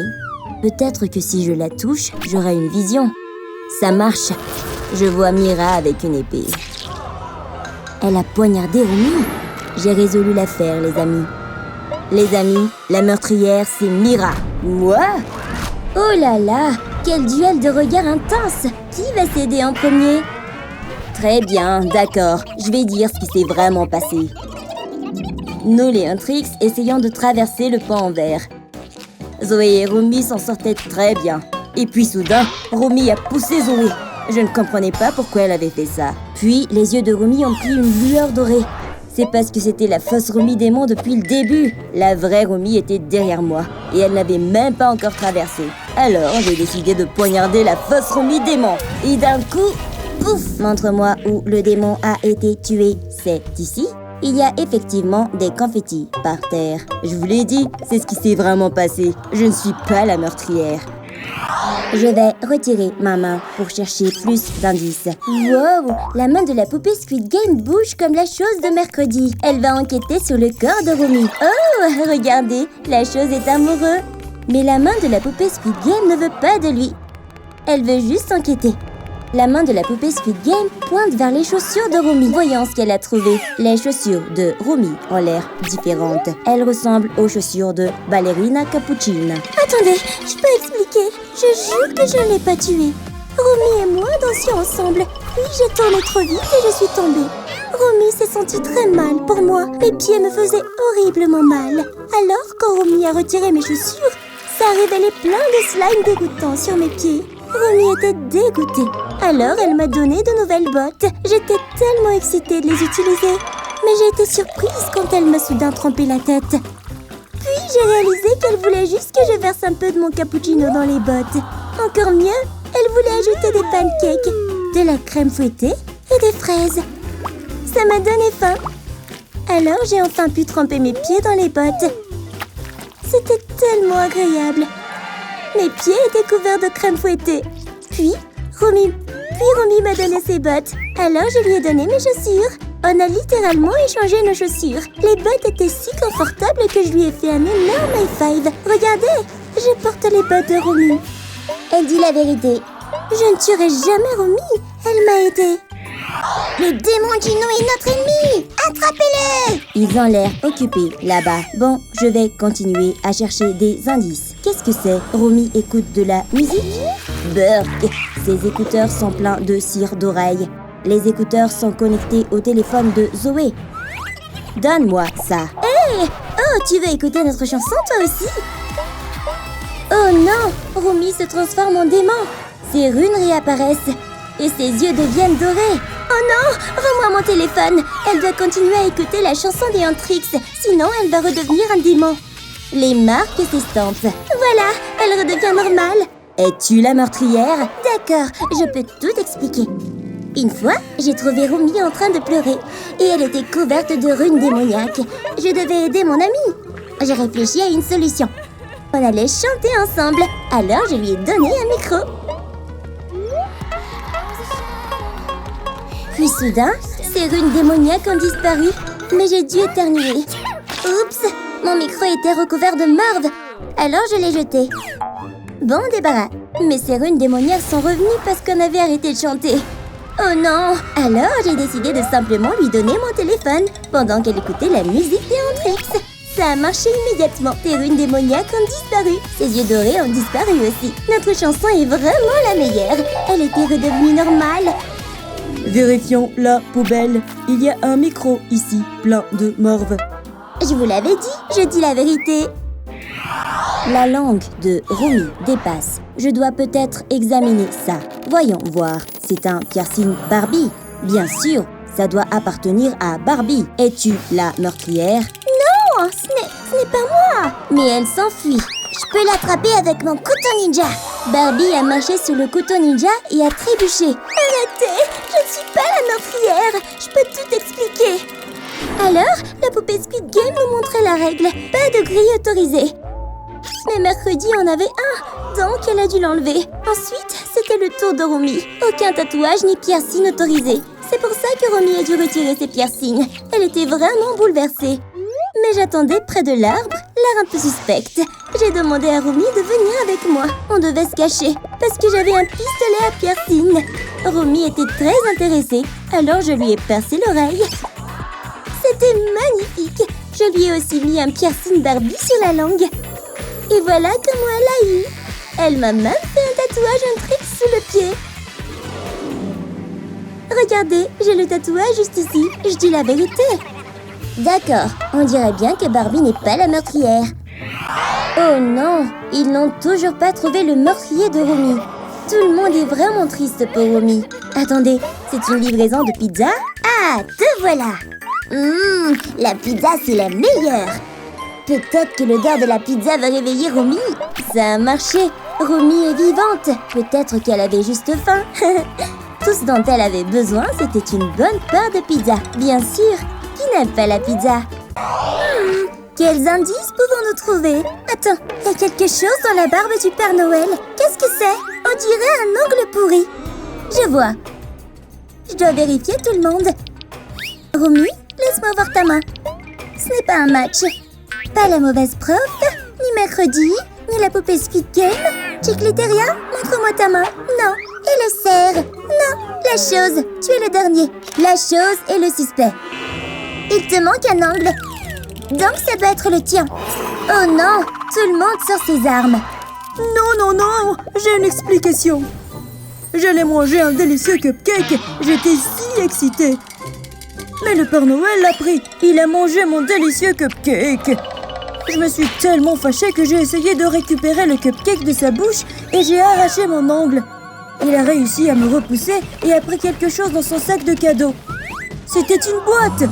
Peut-être que si je la touche, j'aurai une vision. Ça marche. Je vois Mira avec une épée. Elle a poignardé Romy. J'ai résolu l'affaire, les amis. Les amis, la meurtrière, c'est Mira. Moi? Oh là là, quel duel de regards intense. Qui va céder en premier? Très bien, d'accord. Je vais dire ce qui s'est vraiment passé. Nous, les Huntrix, essayons de traverser le pont en verre. Zoé et Romy s'en sortaient très bien. Et puis soudain, Romy a poussé Zoé. Je ne comprenais pas pourquoi elle avait fait ça. Puis, les yeux de Romy ont pris une lueur dorée. C'est parce que c'était la fausse Romy démon depuis le début. La vraie Romy était derrière moi. Et elle n'avait même pas encore traversé. Alors, j'ai décidé de poignarder la fausse Romy démon. Et d'un coup, pouf! Montre-moi où le démon a été tué. C'est ici? Il y a effectivement des confettis par terre. Je vous l'ai dit, c'est ce qui s'est vraiment passé. Je ne suis pas la meurtrière. Je vais retirer ma main pour chercher plus d'indices. Wow! La main de la poupée Squid Game bouge comme la chose de mercredi. Elle va enquêter sur le corps de Romy. Oh! Regardez, la chose est amoureuse. Mais la main de la poupée Squid Game ne veut pas de lui. Elle veut juste enquêter. La main de la poupée Squid Game pointe vers les chaussures de Romy. Voyons ce qu'elle a trouvé. Les chaussures de Romy ont l'air différentes. Elles ressemblent aux chaussures de Ballerina Cappuccina. Attendez, je peux expliquer. Je jure que je ne l'ai pas tué. Romy et moi dansions ensemble. Puis j'ai tourné trop vite et je suis tombée. Romy s'est sentie très mal pour moi. Mes pieds me faisaient horriblement mal. Alors, quand Romy a retiré mes chaussures, ça a révélé plein de slime dégoûtant sur mes pieds. Romy était dégoûtée. Alors, elle m'a donné de nouvelles bottes. J'étais tellement excitée de les utiliser. Mais j'ai été surprise quand elle m'a soudain trempé la tête. Puis, j'ai réalisé qu'elle voulait juste que je verse un peu de mon cappuccino dans les bottes. Encore mieux, elle voulait ajouter des pancakes, de la crème fouettée et des fraises. Ça m'a donné faim. Alors, j'ai enfin pu tremper mes pieds dans les bottes. C'était tellement agréable. Mes pieds étaient couverts de crème fouettée. Puis Romy m'a donné ses bottes. Alors je lui ai donné mes chaussures. On a littéralement échangé nos chaussures. Les bottes étaient si confortables que je lui ai fait un énorme high five. Regardez, je porte les bottes de Romy. Elle dit la vérité. Je ne tuerai jamais Romy. Elle m'a aidée. Le démon Gino est notre ennemi! Attrapez-le! Ils ont l'air occupés là-bas. Bon, je vais continuer à chercher des indices. Qu'est-ce que c'est? Romy écoute de la musique? Burk! Ses écouteurs sont pleins de cire d'oreille. Les écouteurs sont connectés au téléphone de Zoé. Donne-moi ça. Hé! Oh, tu veux écouter notre chanson toi aussi? Oh non! Romy se transforme en démon. Ses runes réapparaissent. Et ses yeux deviennent dorés. Oh non! Rends-moi mon téléphone! Elle doit continuer à écouter la chanson des Huntrix, sinon elle va redevenir un démon. Les marques s'estampent. Voilà, elle redevient normale. Es-tu la meurtrière? D'accord, je peux tout expliquer. Une fois, j'ai trouvé Romy en train de pleurer. Et elle était couverte de runes démoniaques. Je devais aider mon amie. J'ai réfléchi à une solution. On allait chanter ensemble. Alors je lui ai donné un micro. Puis soudain, ces runes démoniaques ont disparu, mais j'ai dû éternuer. Oups, mon micro était recouvert de marde, alors je l'ai jeté. Bon débarras, mais ces runes démoniaques sont revenues parce qu'on avait arrêté de chanter. Oh non! Alors j'ai décidé de simplement lui donner mon téléphone pendant qu'elle écoutait la musique des Huntrix. Ça a marché immédiatement. Ces runes démoniaques ont disparu. Ses yeux dorés ont disparu aussi. Notre chanson est vraiment la meilleure. Elle était redevenue normale. Vérifions la poubelle. Il y a un micro ici, plein de morve. Je vous l'avais dit, je dis la vérité. La langue de Romy dépasse. Je dois peut-être examiner ça. Voyons voir. C'est un piercing Barbie. Bien sûr, ça doit appartenir à Barbie. Es-tu la meurtrière? Non, ce n'est pas moi. Mais elle s'enfuit. Je peux l'attraper avec mon couteau ninja. Barbie a marché sur le couteau ninja et a trébuché. Arrêtez, je ne suis pas la meurtrière. Je peux tout expliquer. Alors, la poupée Squid Game nous montrait la règle. Pas de grille autorisée. Mais mercredi, on avait un, donc elle a dû l'enlever. Ensuite, c'était le tour de Romy. Aucun tatouage ni piercing autorisé. C'est pour ça que Romy a dû retirer ses piercings. Elle était vraiment bouleversée. Mais j'attendais près de l'arbre, l'air un peu suspecte. J'ai demandé à Romy de venir avec moi. On devait se cacher, parce que j'avais un pistolet à piercing. Romy était très intéressée, alors je lui ai percé l'oreille. C'était magnifique. Je lui ai aussi mis un piercing Barbie sur la langue. Et voilà comment elle a eu. Elle m'a même fait un tatouage, un trick sous le pied. Regardez, j'ai le tatouage juste ici. Je dis la vérité. D'accord, on dirait bien que Barbie n'est pas la meurtrière. Oh non, ils n'ont toujours pas trouvé le meurtrier de Romy. Tout le monde est vraiment triste pour Romy. Attendez, c'est une livraison de pizza? Ah, te voilà. La pizza, c'est la meilleure. Peut-être que l'odeur de la pizza va réveiller Romy. Ça a marché. Romy est vivante. Peut-être qu'elle avait juste faim. Tout ce dont elle avait besoin, c'était une bonne part de pizza. Bien sûr, qui n'aime pas la pizza? Quels indices pouvons-nous trouver? Attends, il y a quelque chose dans la barbe du Père Noël. Qu'est-ce que c'est? On dirait un ongle pourri. Je vois. Je dois vérifier tout le monde. Romy, laisse-moi voir ta main. Ce n'est pas un match. Pas la mauvaise prof, ni mercredi, ni la poupée Squid Game. Chicliteria, montre-moi ta main. Non. Et le cerf. Non. La chose, tu es le dernier. La chose est le suspect. Il te manque un angle. Donc ça doit être le tien. Oh non, tout le monde sort ses armes. Non, j'ai une explication. J'allais manger un délicieux cupcake. J'étais si excitée. Mais le Père Noël l'a pris. Il a mangé mon délicieux cupcake. Je me suis tellement fâchée que j'ai essayé de récupérer le cupcake de sa bouche et j'ai arraché mon ongle. Il a réussi à me repousser et a pris quelque chose dans son sac de cadeaux. C'était une boîte.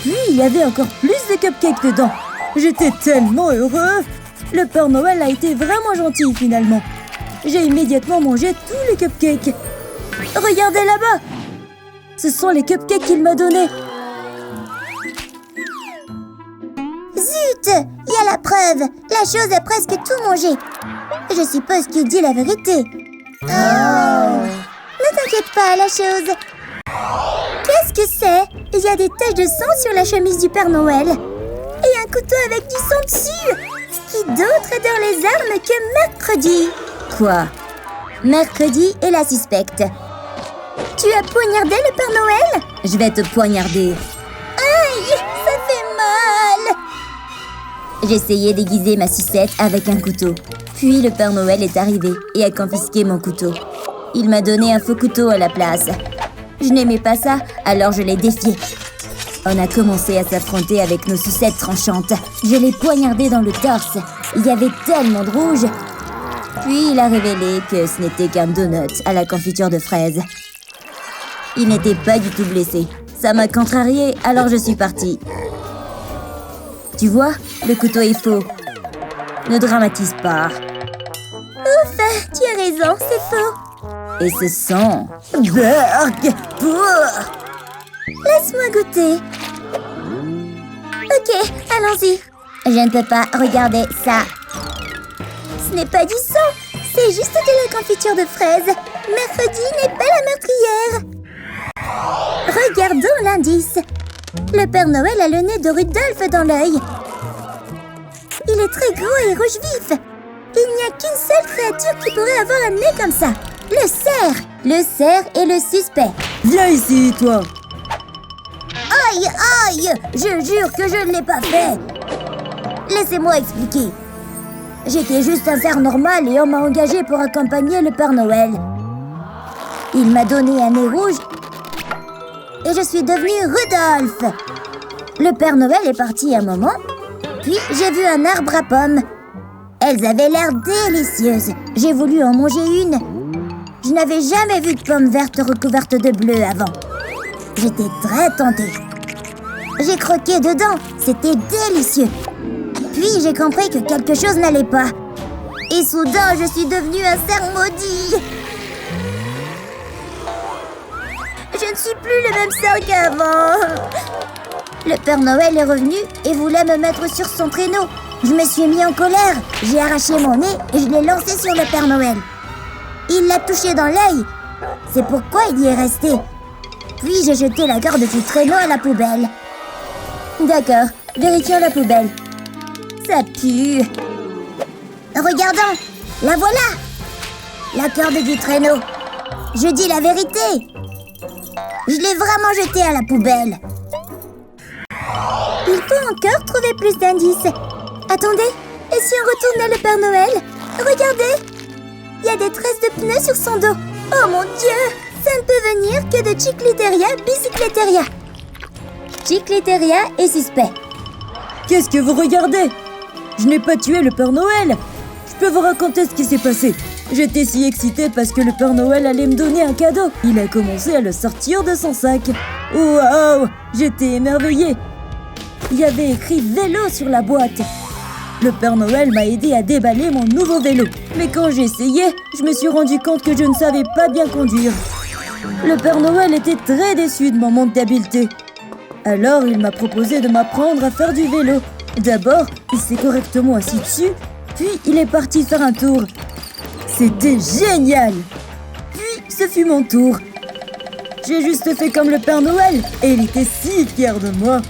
Puis, il y avait encore plus de cupcakes dedans. J'étais tellement heureux. Le Père Noël a été vraiment gentil finalement. J'ai immédiatement mangé tous les cupcakes. Regardez là-bas. Ce sont les cupcakes qu'il m'a donnés. Zut! Il y a la preuve. La chose a presque tout mangé. Je suppose qu'il dit la vérité. Oh! Ne t'inquiète pas, la chose. Qu'est-ce que c'est? Il y a des taches de sang sur la chemise du Père Noël. Et un couteau avec du sang dessus. Qui d'autre adore les armes que mercredi? Quoi? Mercredi est la suspecte. Tu as poignardé le Père Noël? Je vais te poignarder. Aïe! Ça fait mal! J'essayais d'aiguiser ma sucette avec un couteau. Puis le Père Noël est arrivé et a confisqué mon couteau. Il m'a donné un faux couteau à la place. Je n'aimais pas ça, alors je l'ai défié. On a commencé à s'affronter avec nos sucettes tranchantes. Je l'ai poignardé dans le torse. Il y avait tellement de rouge. Puis il a révélé que ce n'était qu'un donut à la confiture de fraises. Il n'était pas du tout blessé. Ça m'a contrarié, alors je suis partie. Tu vois, le couteau est faux. Ne dramatise pas. Ouf, tu as raison, c'est faux. Et ce sang... Burg! Laisse-moi goûter. Ok, allons-y. Je ne peux pas regarder ça. Ce n'est pas du sang, c'est juste de la confiture de fraises. Mercredi n'est pas la meurtrière. Regardons l'indice. Le Père Noël a le nez de Rudolph dans l'œil. Il est très gros et rouge vif. Il n'y a qu'une seule créature qui pourrait avoir un nez comme ça. Le cerf. Le cerf est le suspect. Viens ici, toi. Aïe, aïe! Je jure que je ne l'ai pas fait. Laissez-moi expliquer. J'étais juste un cerf normal et on m'a engagé pour accompagner le Père Noël. Il m'a donné un nez rouge et je suis devenue Rudolph. Le Père Noël est parti un moment, Puis j'ai vu un arbre à pommes. Elles avaient l'air délicieuses. J'ai voulu en manger une. Je n'avais jamais vu de pommes vertes recouvertes de bleu avant. J'étais très tentée. J'ai croqué dedans. C'était délicieux. Puis j'ai compris que quelque chose n'allait pas. Et soudain, je suis devenue un cerf maudit. Je ne suis plus le même cerf qu'avant. Le Père Noël est revenu et voulait me mettre sur son traîneau. Je me suis mis en colère. J'ai arraché mon nez et je l'ai lancé sur le Père Noël. Il l'a touché dans l'œil. C'est pourquoi il y est resté. Puis j'ai jeté la corde du traîneau à la poubelle. D'accord, vérifions la poubelle. Ça pue. Regardons, la voilà. La corde du traîneau. Je dis la vérité. Je l'ai vraiment jetée à la poubelle. Il faut encore trouver plus d'indices. Attendez, et si on retournait le Père Noël? Regardez, il y a des traces de pneus sur son dos. Oh mon Dieu, ça ne peut venir que de Chicliteria bicycleteria. Chicliteria est suspect. Qu'est-ce que vous regardez? Je n'ai pas tué le Père Noël. Je peux vous raconter ce qui s'est passé. J'étais si excitée parce que le Père Noël allait me donner un cadeau. Il a commencé à le sortir de son sac. Waouh! J'étais émerveillée. Il y avait écrit vélo sur la boîte. Le Père Noël m'a aidé à déballer mon nouveau vélo. Mais quand j'ai essayé, je me suis rendu compte que je ne savais pas bien conduire. Le Père Noël était très déçu de mon manque d'habileté. Alors il m'a proposé de m'apprendre à faire du vélo. D'abord, il s'est correctement assis dessus, puis il est parti faire un tour. C'était génial! Puis ce fut mon tour. J'ai juste fait comme le Père Noël et il était si fier de moi.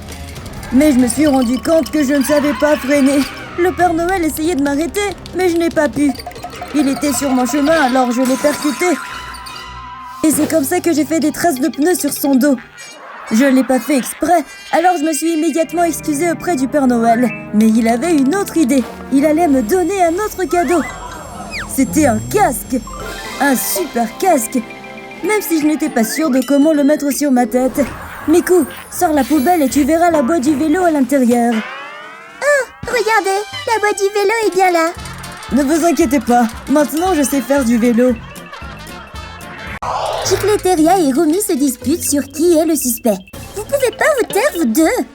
Mais je me suis rendu compte que je ne savais pas freiner. Le Père Noël essayait de m'arrêter, mais je n'ai pas pu. Il était sur mon chemin, alors je l'ai percuté. Et c'est comme ça que j'ai fait des traces de pneus sur son dos. Je ne l'ai pas fait exprès, alors je me suis immédiatement excusée auprès du Père Noël. Mais il avait une autre idée. Il allait me donner un autre cadeau. C'était un casque. Un super casque. Même si je n'étais pas sûre de comment le mettre sur ma tête. Miku, sors la poubelle et tu verras la boîte du vélo à l'intérieur. Oh, regardez, la boîte du vélo est bien là. Ne vous inquiétez pas, maintenant je sais faire du vélo. Chicleteria et Romy se disputent sur qui est le suspect. Vous pouvez pas vous taire, vous deux?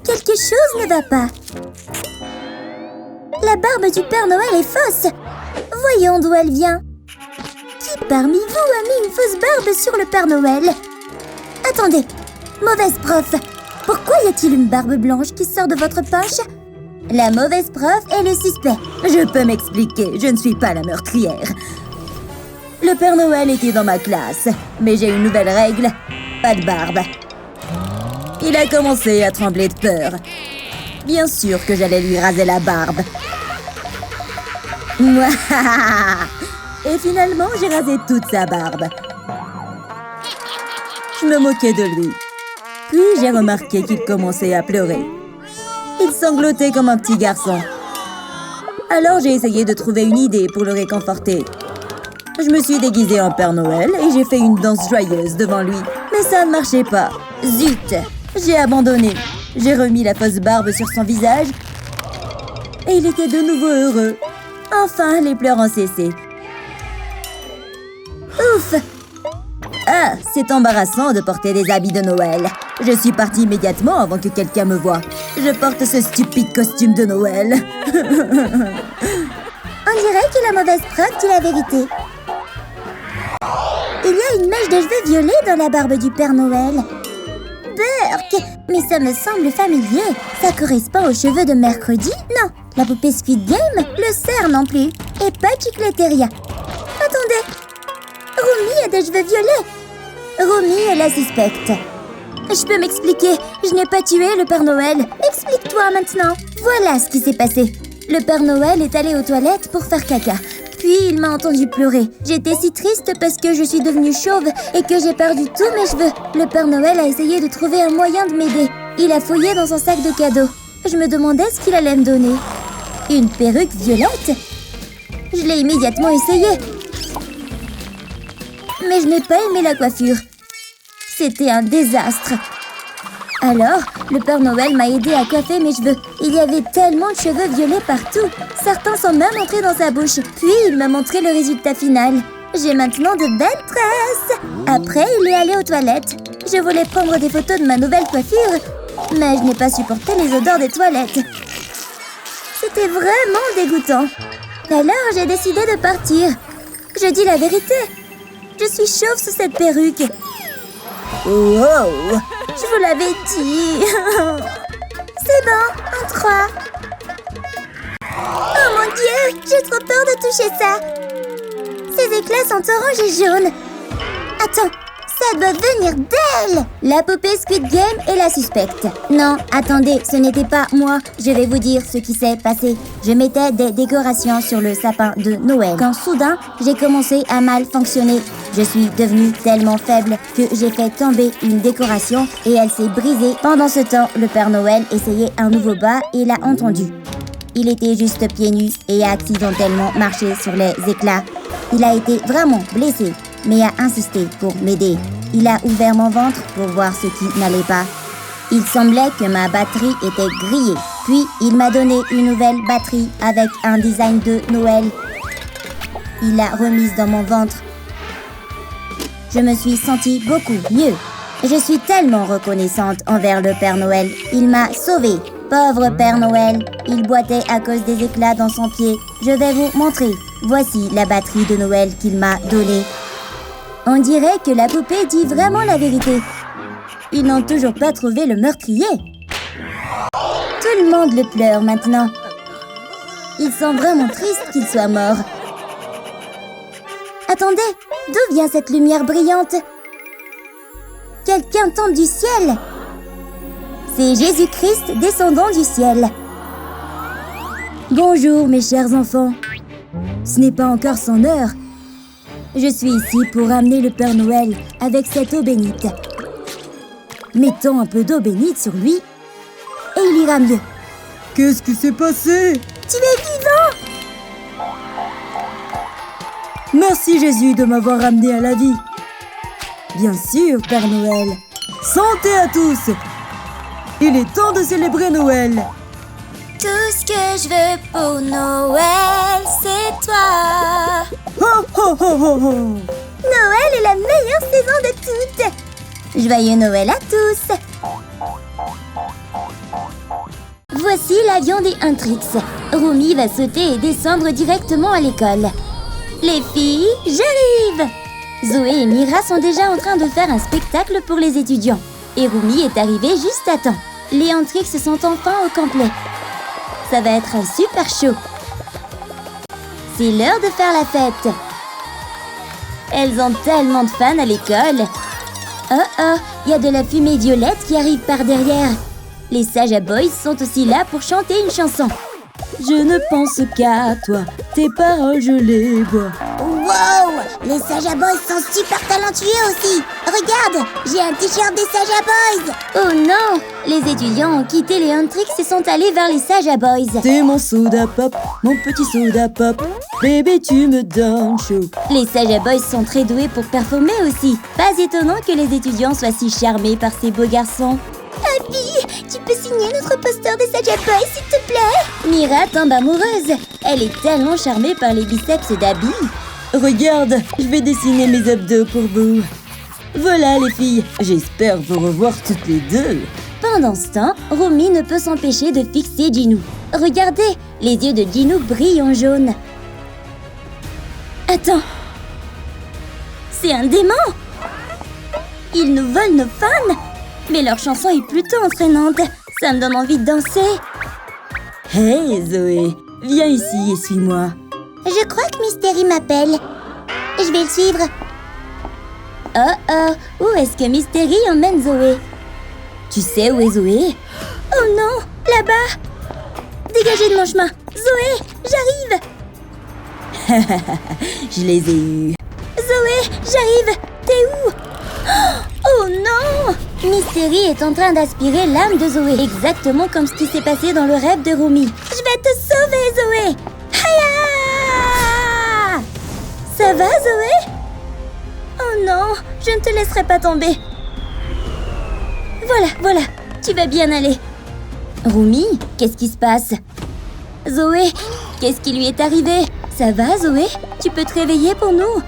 Quelque chose ne va pas. La barbe du Père Noël est fausse. Voyons d'où elle vient. Qui parmi vous a mis une fausse barbe sur le Père Noël? Attendez, mauvaise prof. Pourquoi y a-t-il une barbe blanche qui sort de votre poche? La mauvaise prof est le suspect. Je peux m'expliquer, je ne suis pas la meurtrière. Le Père Noël était dans ma classe, mais j'ai une nouvelle règle, pas de barbe. Il a commencé à trembler de peur. Bien sûr que j'allais lui raser la barbe. Et finalement, j'ai rasé toute sa barbe. Je me moquais de lui. Puis j'ai remarqué qu'il commençait à pleurer. Il sanglotait comme un petit garçon. Alors j'ai essayé de trouver une idée pour le réconforter. Je me suis déguisée en Père Noël et j'ai fait une danse joyeuse devant lui. Mais ça ne marchait pas. Zut! J'ai abandonné. J'ai remis la fausse barbe sur son visage et il était de nouveau heureux. Enfin, les pleurs ont cessé. Ouf! Ah, c'est embarrassant de porter des habits de Noël. Je suis partie immédiatement avant que quelqu'un me voie. Je porte ce stupide costume de Noël. On dirait que la mauvaise prof dit la vérité. Il y a une mèche de cheveux violets dans la barbe du Père Noël. Burk! Mais ça me semble familier. Ça correspond aux cheveux de mercredi? Non, la poupée Squid Game le cerf non plus. Et pas Chicleteria. Attendez, Romy a des cheveux violets. Romy est la suspecte. Je peux m'expliquer, je n'ai pas tué le Père Noël. Explique-toi maintenant. Voilà ce qui s'est passé. Le Père Noël est allé aux toilettes pour faire caca. Puis il m'a entendu pleurer. J'étais si triste parce que je suis devenue chauve et que j'ai perdu tous mes cheveux. Le Père Noël a essayé de trouver un moyen de m'aider. Il a fouillé dans son sac de cadeaux. Je me demandais ce qu'il allait me donner. Une perruque violette? Je l'ai immédiatement essayée. Mais je n'ai pas aimé la coiffure. C'était un désastre. Alors, le Père Noël m'a aidé à coiffer mes cheveux. Il y avait tellement de cheveux violets partout. Certains sont même entrés dans sa bouche. Puis, il m'a montré le résultat final. J'ai maintenant de belles tresses. Après, il est allé aux toilettes. Je voulais prendre des photos de ma nouvelle coiffure, mais je n'ai pas supporté les odeurs des toilettes. C'était vraiment dégoûtant. Alors, j'ai décidé de partir. Je dis la vérité. Je suis chauve sous cette perruque. Wow! Je vous l'avais dit. C'est bon, en 3. Oh mon Dieu, j'ai trop peur de toucher ça. Ces éclats sont orange et jaune. Attends, ça doit venir d'elle. La poupée Squid Game est la suspecte. Non, attendez, ce n'était pas moi. Je vais vous dire ce qui s'est passé. Je mettais des décorations sur le sapin de Noël quand soudain, j'ai commencé à mal fonctionner. Je suis devenue tellement faible que j'ai fait tomber une décoration et elle s'est brisée. Pendant ce temps, le Père Noël essayait un nouveau bas et l'a entendu. Il était juste pieds nus et a accidentellement marché sur les éclats. Il a été vraiment blessé, mais a insisté pour m'aider. Il a ouvert mon ventre pour voir ce qui n'allait pas. Il semblait que ma batterie était grillée. Puis, il m'a donné une nouvelle batterie avec un design de Noël. Il l'a remise dans mon ventre. Je me suis sentie beaucoup mieux. Je suis tellement reconnaissante envers le Père Noël. Il m'a sauvée. Pauvre Père Noël, il boitait à cause des éclats dans son pied. Je vais vous montrer. Voici la batterie de Noël qu'il m'a donnée. On dirait que la poupée dit vraiment la vérité. Ils n'ont toujours pas trouvé le meurtrier. Tout le monde le pleure maintenant. Ils sont vraiment tristes qu'il soit mort. Attendez, d'où vient cette lumière brillante? Quelqu'un tombe du ciel. C'est Jésus-Christ descendant du ciel. Bonjour mes chers enfants. Ce n'est pas encore son heure. Je suis ici pour amener le Père Noël avec cette eau bénite. Mettons un peu d'eau bénite sur lui et il ira mieux. Qu'est-ce qui s'est passé? Tu es vivant! Merci Jésus de m'avoir ramené à la vie. Bien sûr, Père Noël. Santé à tous! Il est temps de célébrer Noël. Tout ce que je veux pour Noël, c'est toi. Ho, ho, ho, ho, ho. Noël est la meilleure saison de toutes. Joyeux Noël à tous. Voici l'avion des Huntrix. Rumi va sauter et descendre directement à l'école. Les filles, j'arrive! Zoé et Mira sont déjà en train de faire un spectacle pour les étudiants. Et Rumi est arrivé juste à temps. Les Huntrix sont enfin au complet. Ça va être un super show. C'est l'heure de faire la fête. Elles ont tellement de fans à l'école. Oh, il y a de la fumée violette qui arrive par derrière. Les Saja Boys sont aussi là pour chanter une chanson. Je ne pense qu'à toi, tes paroles je les bois. Wow! Les Saja Boys sont super talentueux aussi. Regarde, j'ai un t-shirt des Saja Boys. Oh non! Les étudiants ont quitté les Huntrix et sont allés vers les Saja Boys. T'es mon soda pop, mon petit soda pop. Bébé, tu me donnes chaud. Les Saja Boys sont très doués pour performer aussi. Pas étonnant que les étudiants soient si charmés par ces beaux garçons. Abby, tu peux signer notre poster des Saja Boys, s'il te plaît? Mira tombe amoureuse. Elle est tellement charmée par les biceps d'Abby. Regarde, je vais dessiner mes abdos pour vous. Voilà les filles, j'espère vous revoir toutes les deux. Pendant ce temps, Rumi ne peut s'empêcher de fixer Ginou. Regardez, les yeux de Ginou brillent en jaune. Attends, c'est un démon! Ils nous volent nos fans! Mais leur chanson est plutôt entraînante. Ça me donne envie de danser. Hey Zoé, viens ici et suis-moi. Je crois que Mystery m'appelle. Je vais le suivre. Oh, où est-ce que Mystery emmène Zoé? Tu sais où est Zoé? Oh non, là-bas. Dégagez de mon chemin. Zoé, j'arrive. Je les ai eus. Zoé, j'arrive. T'es où? Oh non! Mystery est en train d'aspirer l'âme de Zoé, exactement comme ce qui s'est passé dans le rêve de Rumi. Je vais te sauver, Zoé! Haya! Ça va, Zoé? Oh non, je ne te laisserai pas tomber. Voilà, tu vas bien aller. Rumi, qu'est-ce qui se passe? Zoé, qu'est-ce qui lui est arrivé? Ça va, Zoé? Tu peux te réveiller pour nous?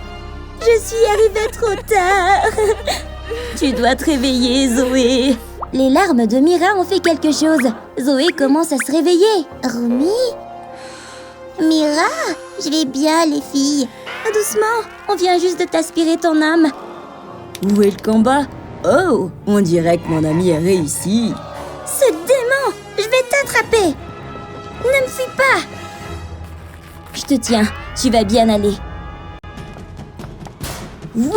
Je suis arrivée trop tard. Tu dois te réveiller, Zoé. Les larmes de Mira ont fait quelque chose. Zoé commence à se réveiller. Rumi? Mira? Je vais bien, les filles. Doucement, on vient juste de t'aspirer ton âme. Où est le combat? Oh, on dirait que mon ami a réussi. Ce démon! Je vais t'attraper! Ne me fuis pas! Je te tiens, tu vas bien aller. Wow!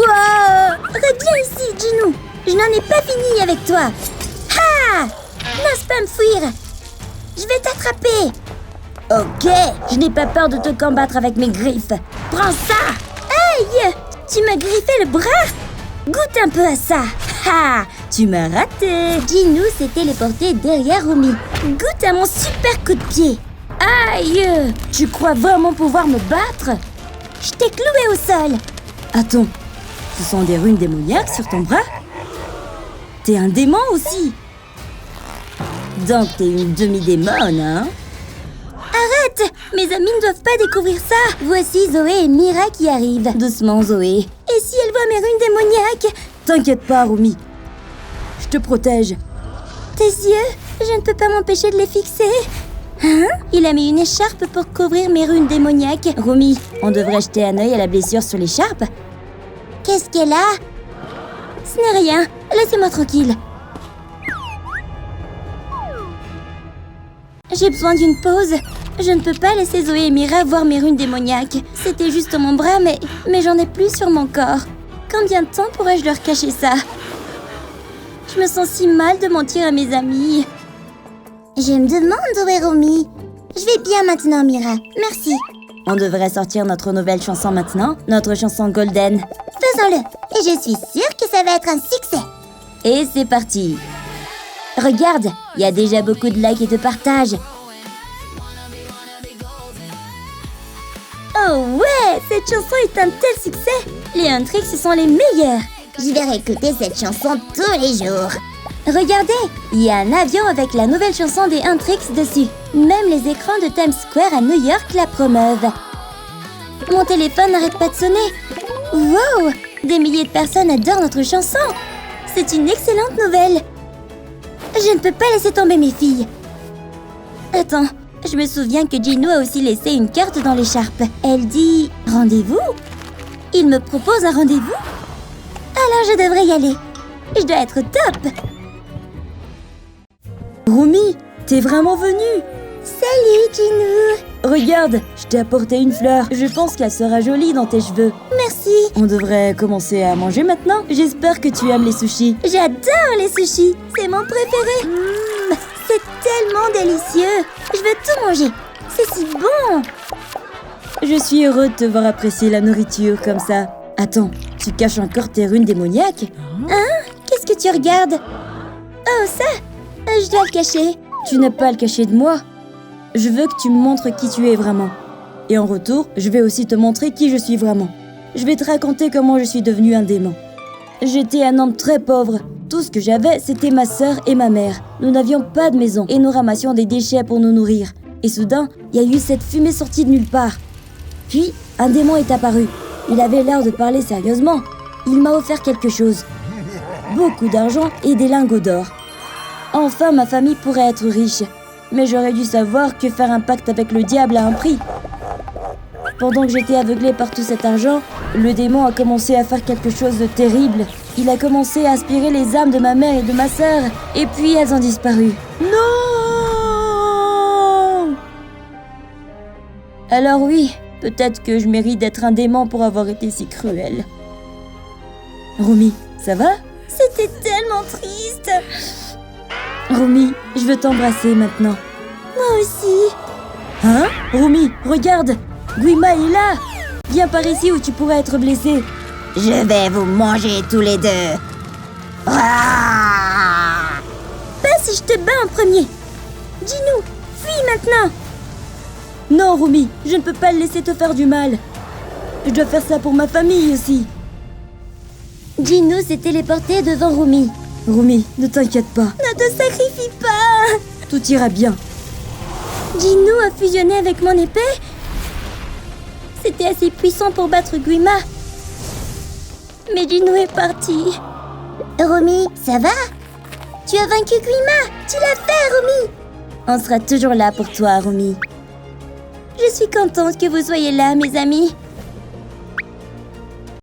Reviens ici, Jinou! Je n'en ai pas fini avec toi! Ha! N'ose pas me fuir! Je vais t'attraper! Ok, je n'ai pas peur de te combattre avec mes griffes. Prends ça! Aïe! Tu m'as griffé le bras? Goûte un peu à ça! Ha! Tu m'as raté! Jinou s'est téléporté derrière Rumi. Goûte à mon super coup de pied! Aïe! Tu crois vraiment pouvoir me battre? Je t'ai cloué au sol! Attends, ce sont des runes démoniaques sur ton bras? T'es un démon aussi? Donc t'es une demi-démone, hein? Arrête! Mes amis ne doivent pas découvrir ça! Voici Zoé et Mira qui arrivent. Doucement, Zoé. Et si elle voit mes runes démoniaques? T'inquiète pas, Rumi. Je te protège. Tes yeux? Je ne peux pas m'empêcher de les fixer. Hein? Il a mis une écharpe pour couvrir mes runes démoniaques. Rumi, on devrait jeter un œil à la blessure sur l'écharpe. Qu'est-ce qu'elle a? Ce n'est rien. Laissez-moi tranquille. J'ai besoin d'une pause. Je ne peux pas laisser Zoé et Mira voir mes runes démoniaques. C'était juste mon bras, mais j'en ai plus sur mon corps. Combien de temps pourrais-je leur cacher ça? Je me sens si mal de mentir à mes amis. Je me demande où est Rumi. Je vais bien maintenant, Mira. Merci. On devrait sortir notre nouvelle chanson maintenant, notre chanson Golden. Faisons-le. Et je suis sûre que ça va être un succès. Et c'est parti. Regarde, il y a déjà beaucoup de likes et de partages. Oh ouais, cette chanson est un tel succès. Les Huntrix sont les meilleurs. Je vais réécouter cette chanson tous les jours. Regardez, il y a un avion avec la nouvelle chanson des Huntrix dessus. Même les écrans de Times Square à New York la promeuvent. Mon téléphone n'arrête pas de sonner. Wow, des milliers de personnes adorent notre chanson. C'est une excellente nouvelle. Je ne peux pas laisser tomber mes filles. Attends, je me souviens que Jinou a aussi laissé une carte dans l'écharpe. Elle dit « Rendez-vous ». Il me propose un rendez-vous? Alors je devrais y aller. Je dois être top. Rumi, t'es vraiment venue? Salut, Jinou. Regarde, je t'ai apporté une fleur. Je pense qu'elle sera jolie dans tes cheveux. Merci. On devrait commencer à manger maintenant. J'espère que tu aimes les sushis. J'adore les sushis. C'est mon préféré. C'est tellement délicieux. Je veux tout manger. C'est si bon. Je suis heureux de te voir apprécier la nourriture comme ça. Attends, tu caches encore tes runes démoniaques? Hein? Qu'est-ce que tu regardes? Oh, ça? Je dois le cacher. Tu n'as pas à le cacher de moi. Je veux que tu me montres qui tu es vraiment. Et en retour, je vais aussi te montrer qui je suis vraiment. Je vais te raconter comment je suis devenu un démon. J'étais un homme très pauvre. Tout ce que j'avais, c'était ma sœur et ma mère. Nous n'avions pas de maison et nous ramassions des déchets pour nous nourrir. Et soudain, il y a eu cette fumée sortie de nulle part. Puis, un démon est apparu. Il avait l'air de parler sérieusement. Il m'a offert quelque chose. Beaucoup d'argent et des lingots d'or. Enfin, ma famille pourrait être riche. Mais j'aurais dû savoir que faire un pacte avec le diable a un prix. Pendant que j'étais aveuglée par tout cet argent, le démon a commencé à faire quelque chose de terrible. Il a commencé à aspirer les âmes de ma mère et de ma sœur. Et puis elles ont disparu. Non! Alors oui, peut-être que je mérite d'être un démon pour avoir été si cruel. Rumi, ça va? C'était tellement triste. Rumi, je veux t'embrasser maintenant. Moi aussi. Hein? Rumi, regarde! Guima est là! Viens par ici où tu pourrais être blessé. Je vais vous manger tous les deux. Ah! Pas si je te bats en premier. Jinou, fuis maintenant. Non, Rumi, je ne peux pas le laisser te faire du mal. Je dois faire ça pour ma famille aussi. Jinou s'est téléporté devant Rumi. Romy, ne t'inquiète pas. Ne te sacrifie pas. Tout ira bien. Jinnu a fusionné avec mon épée. C'était assez puissant pour battre Guima. Mais Jinnu est parti. Romy, ça va? Tu as vaincu Guima. Tu l'as fait, Romy. On sera toujours là pour toi, Romy. Je suis contente que vous soyez là, mes amis.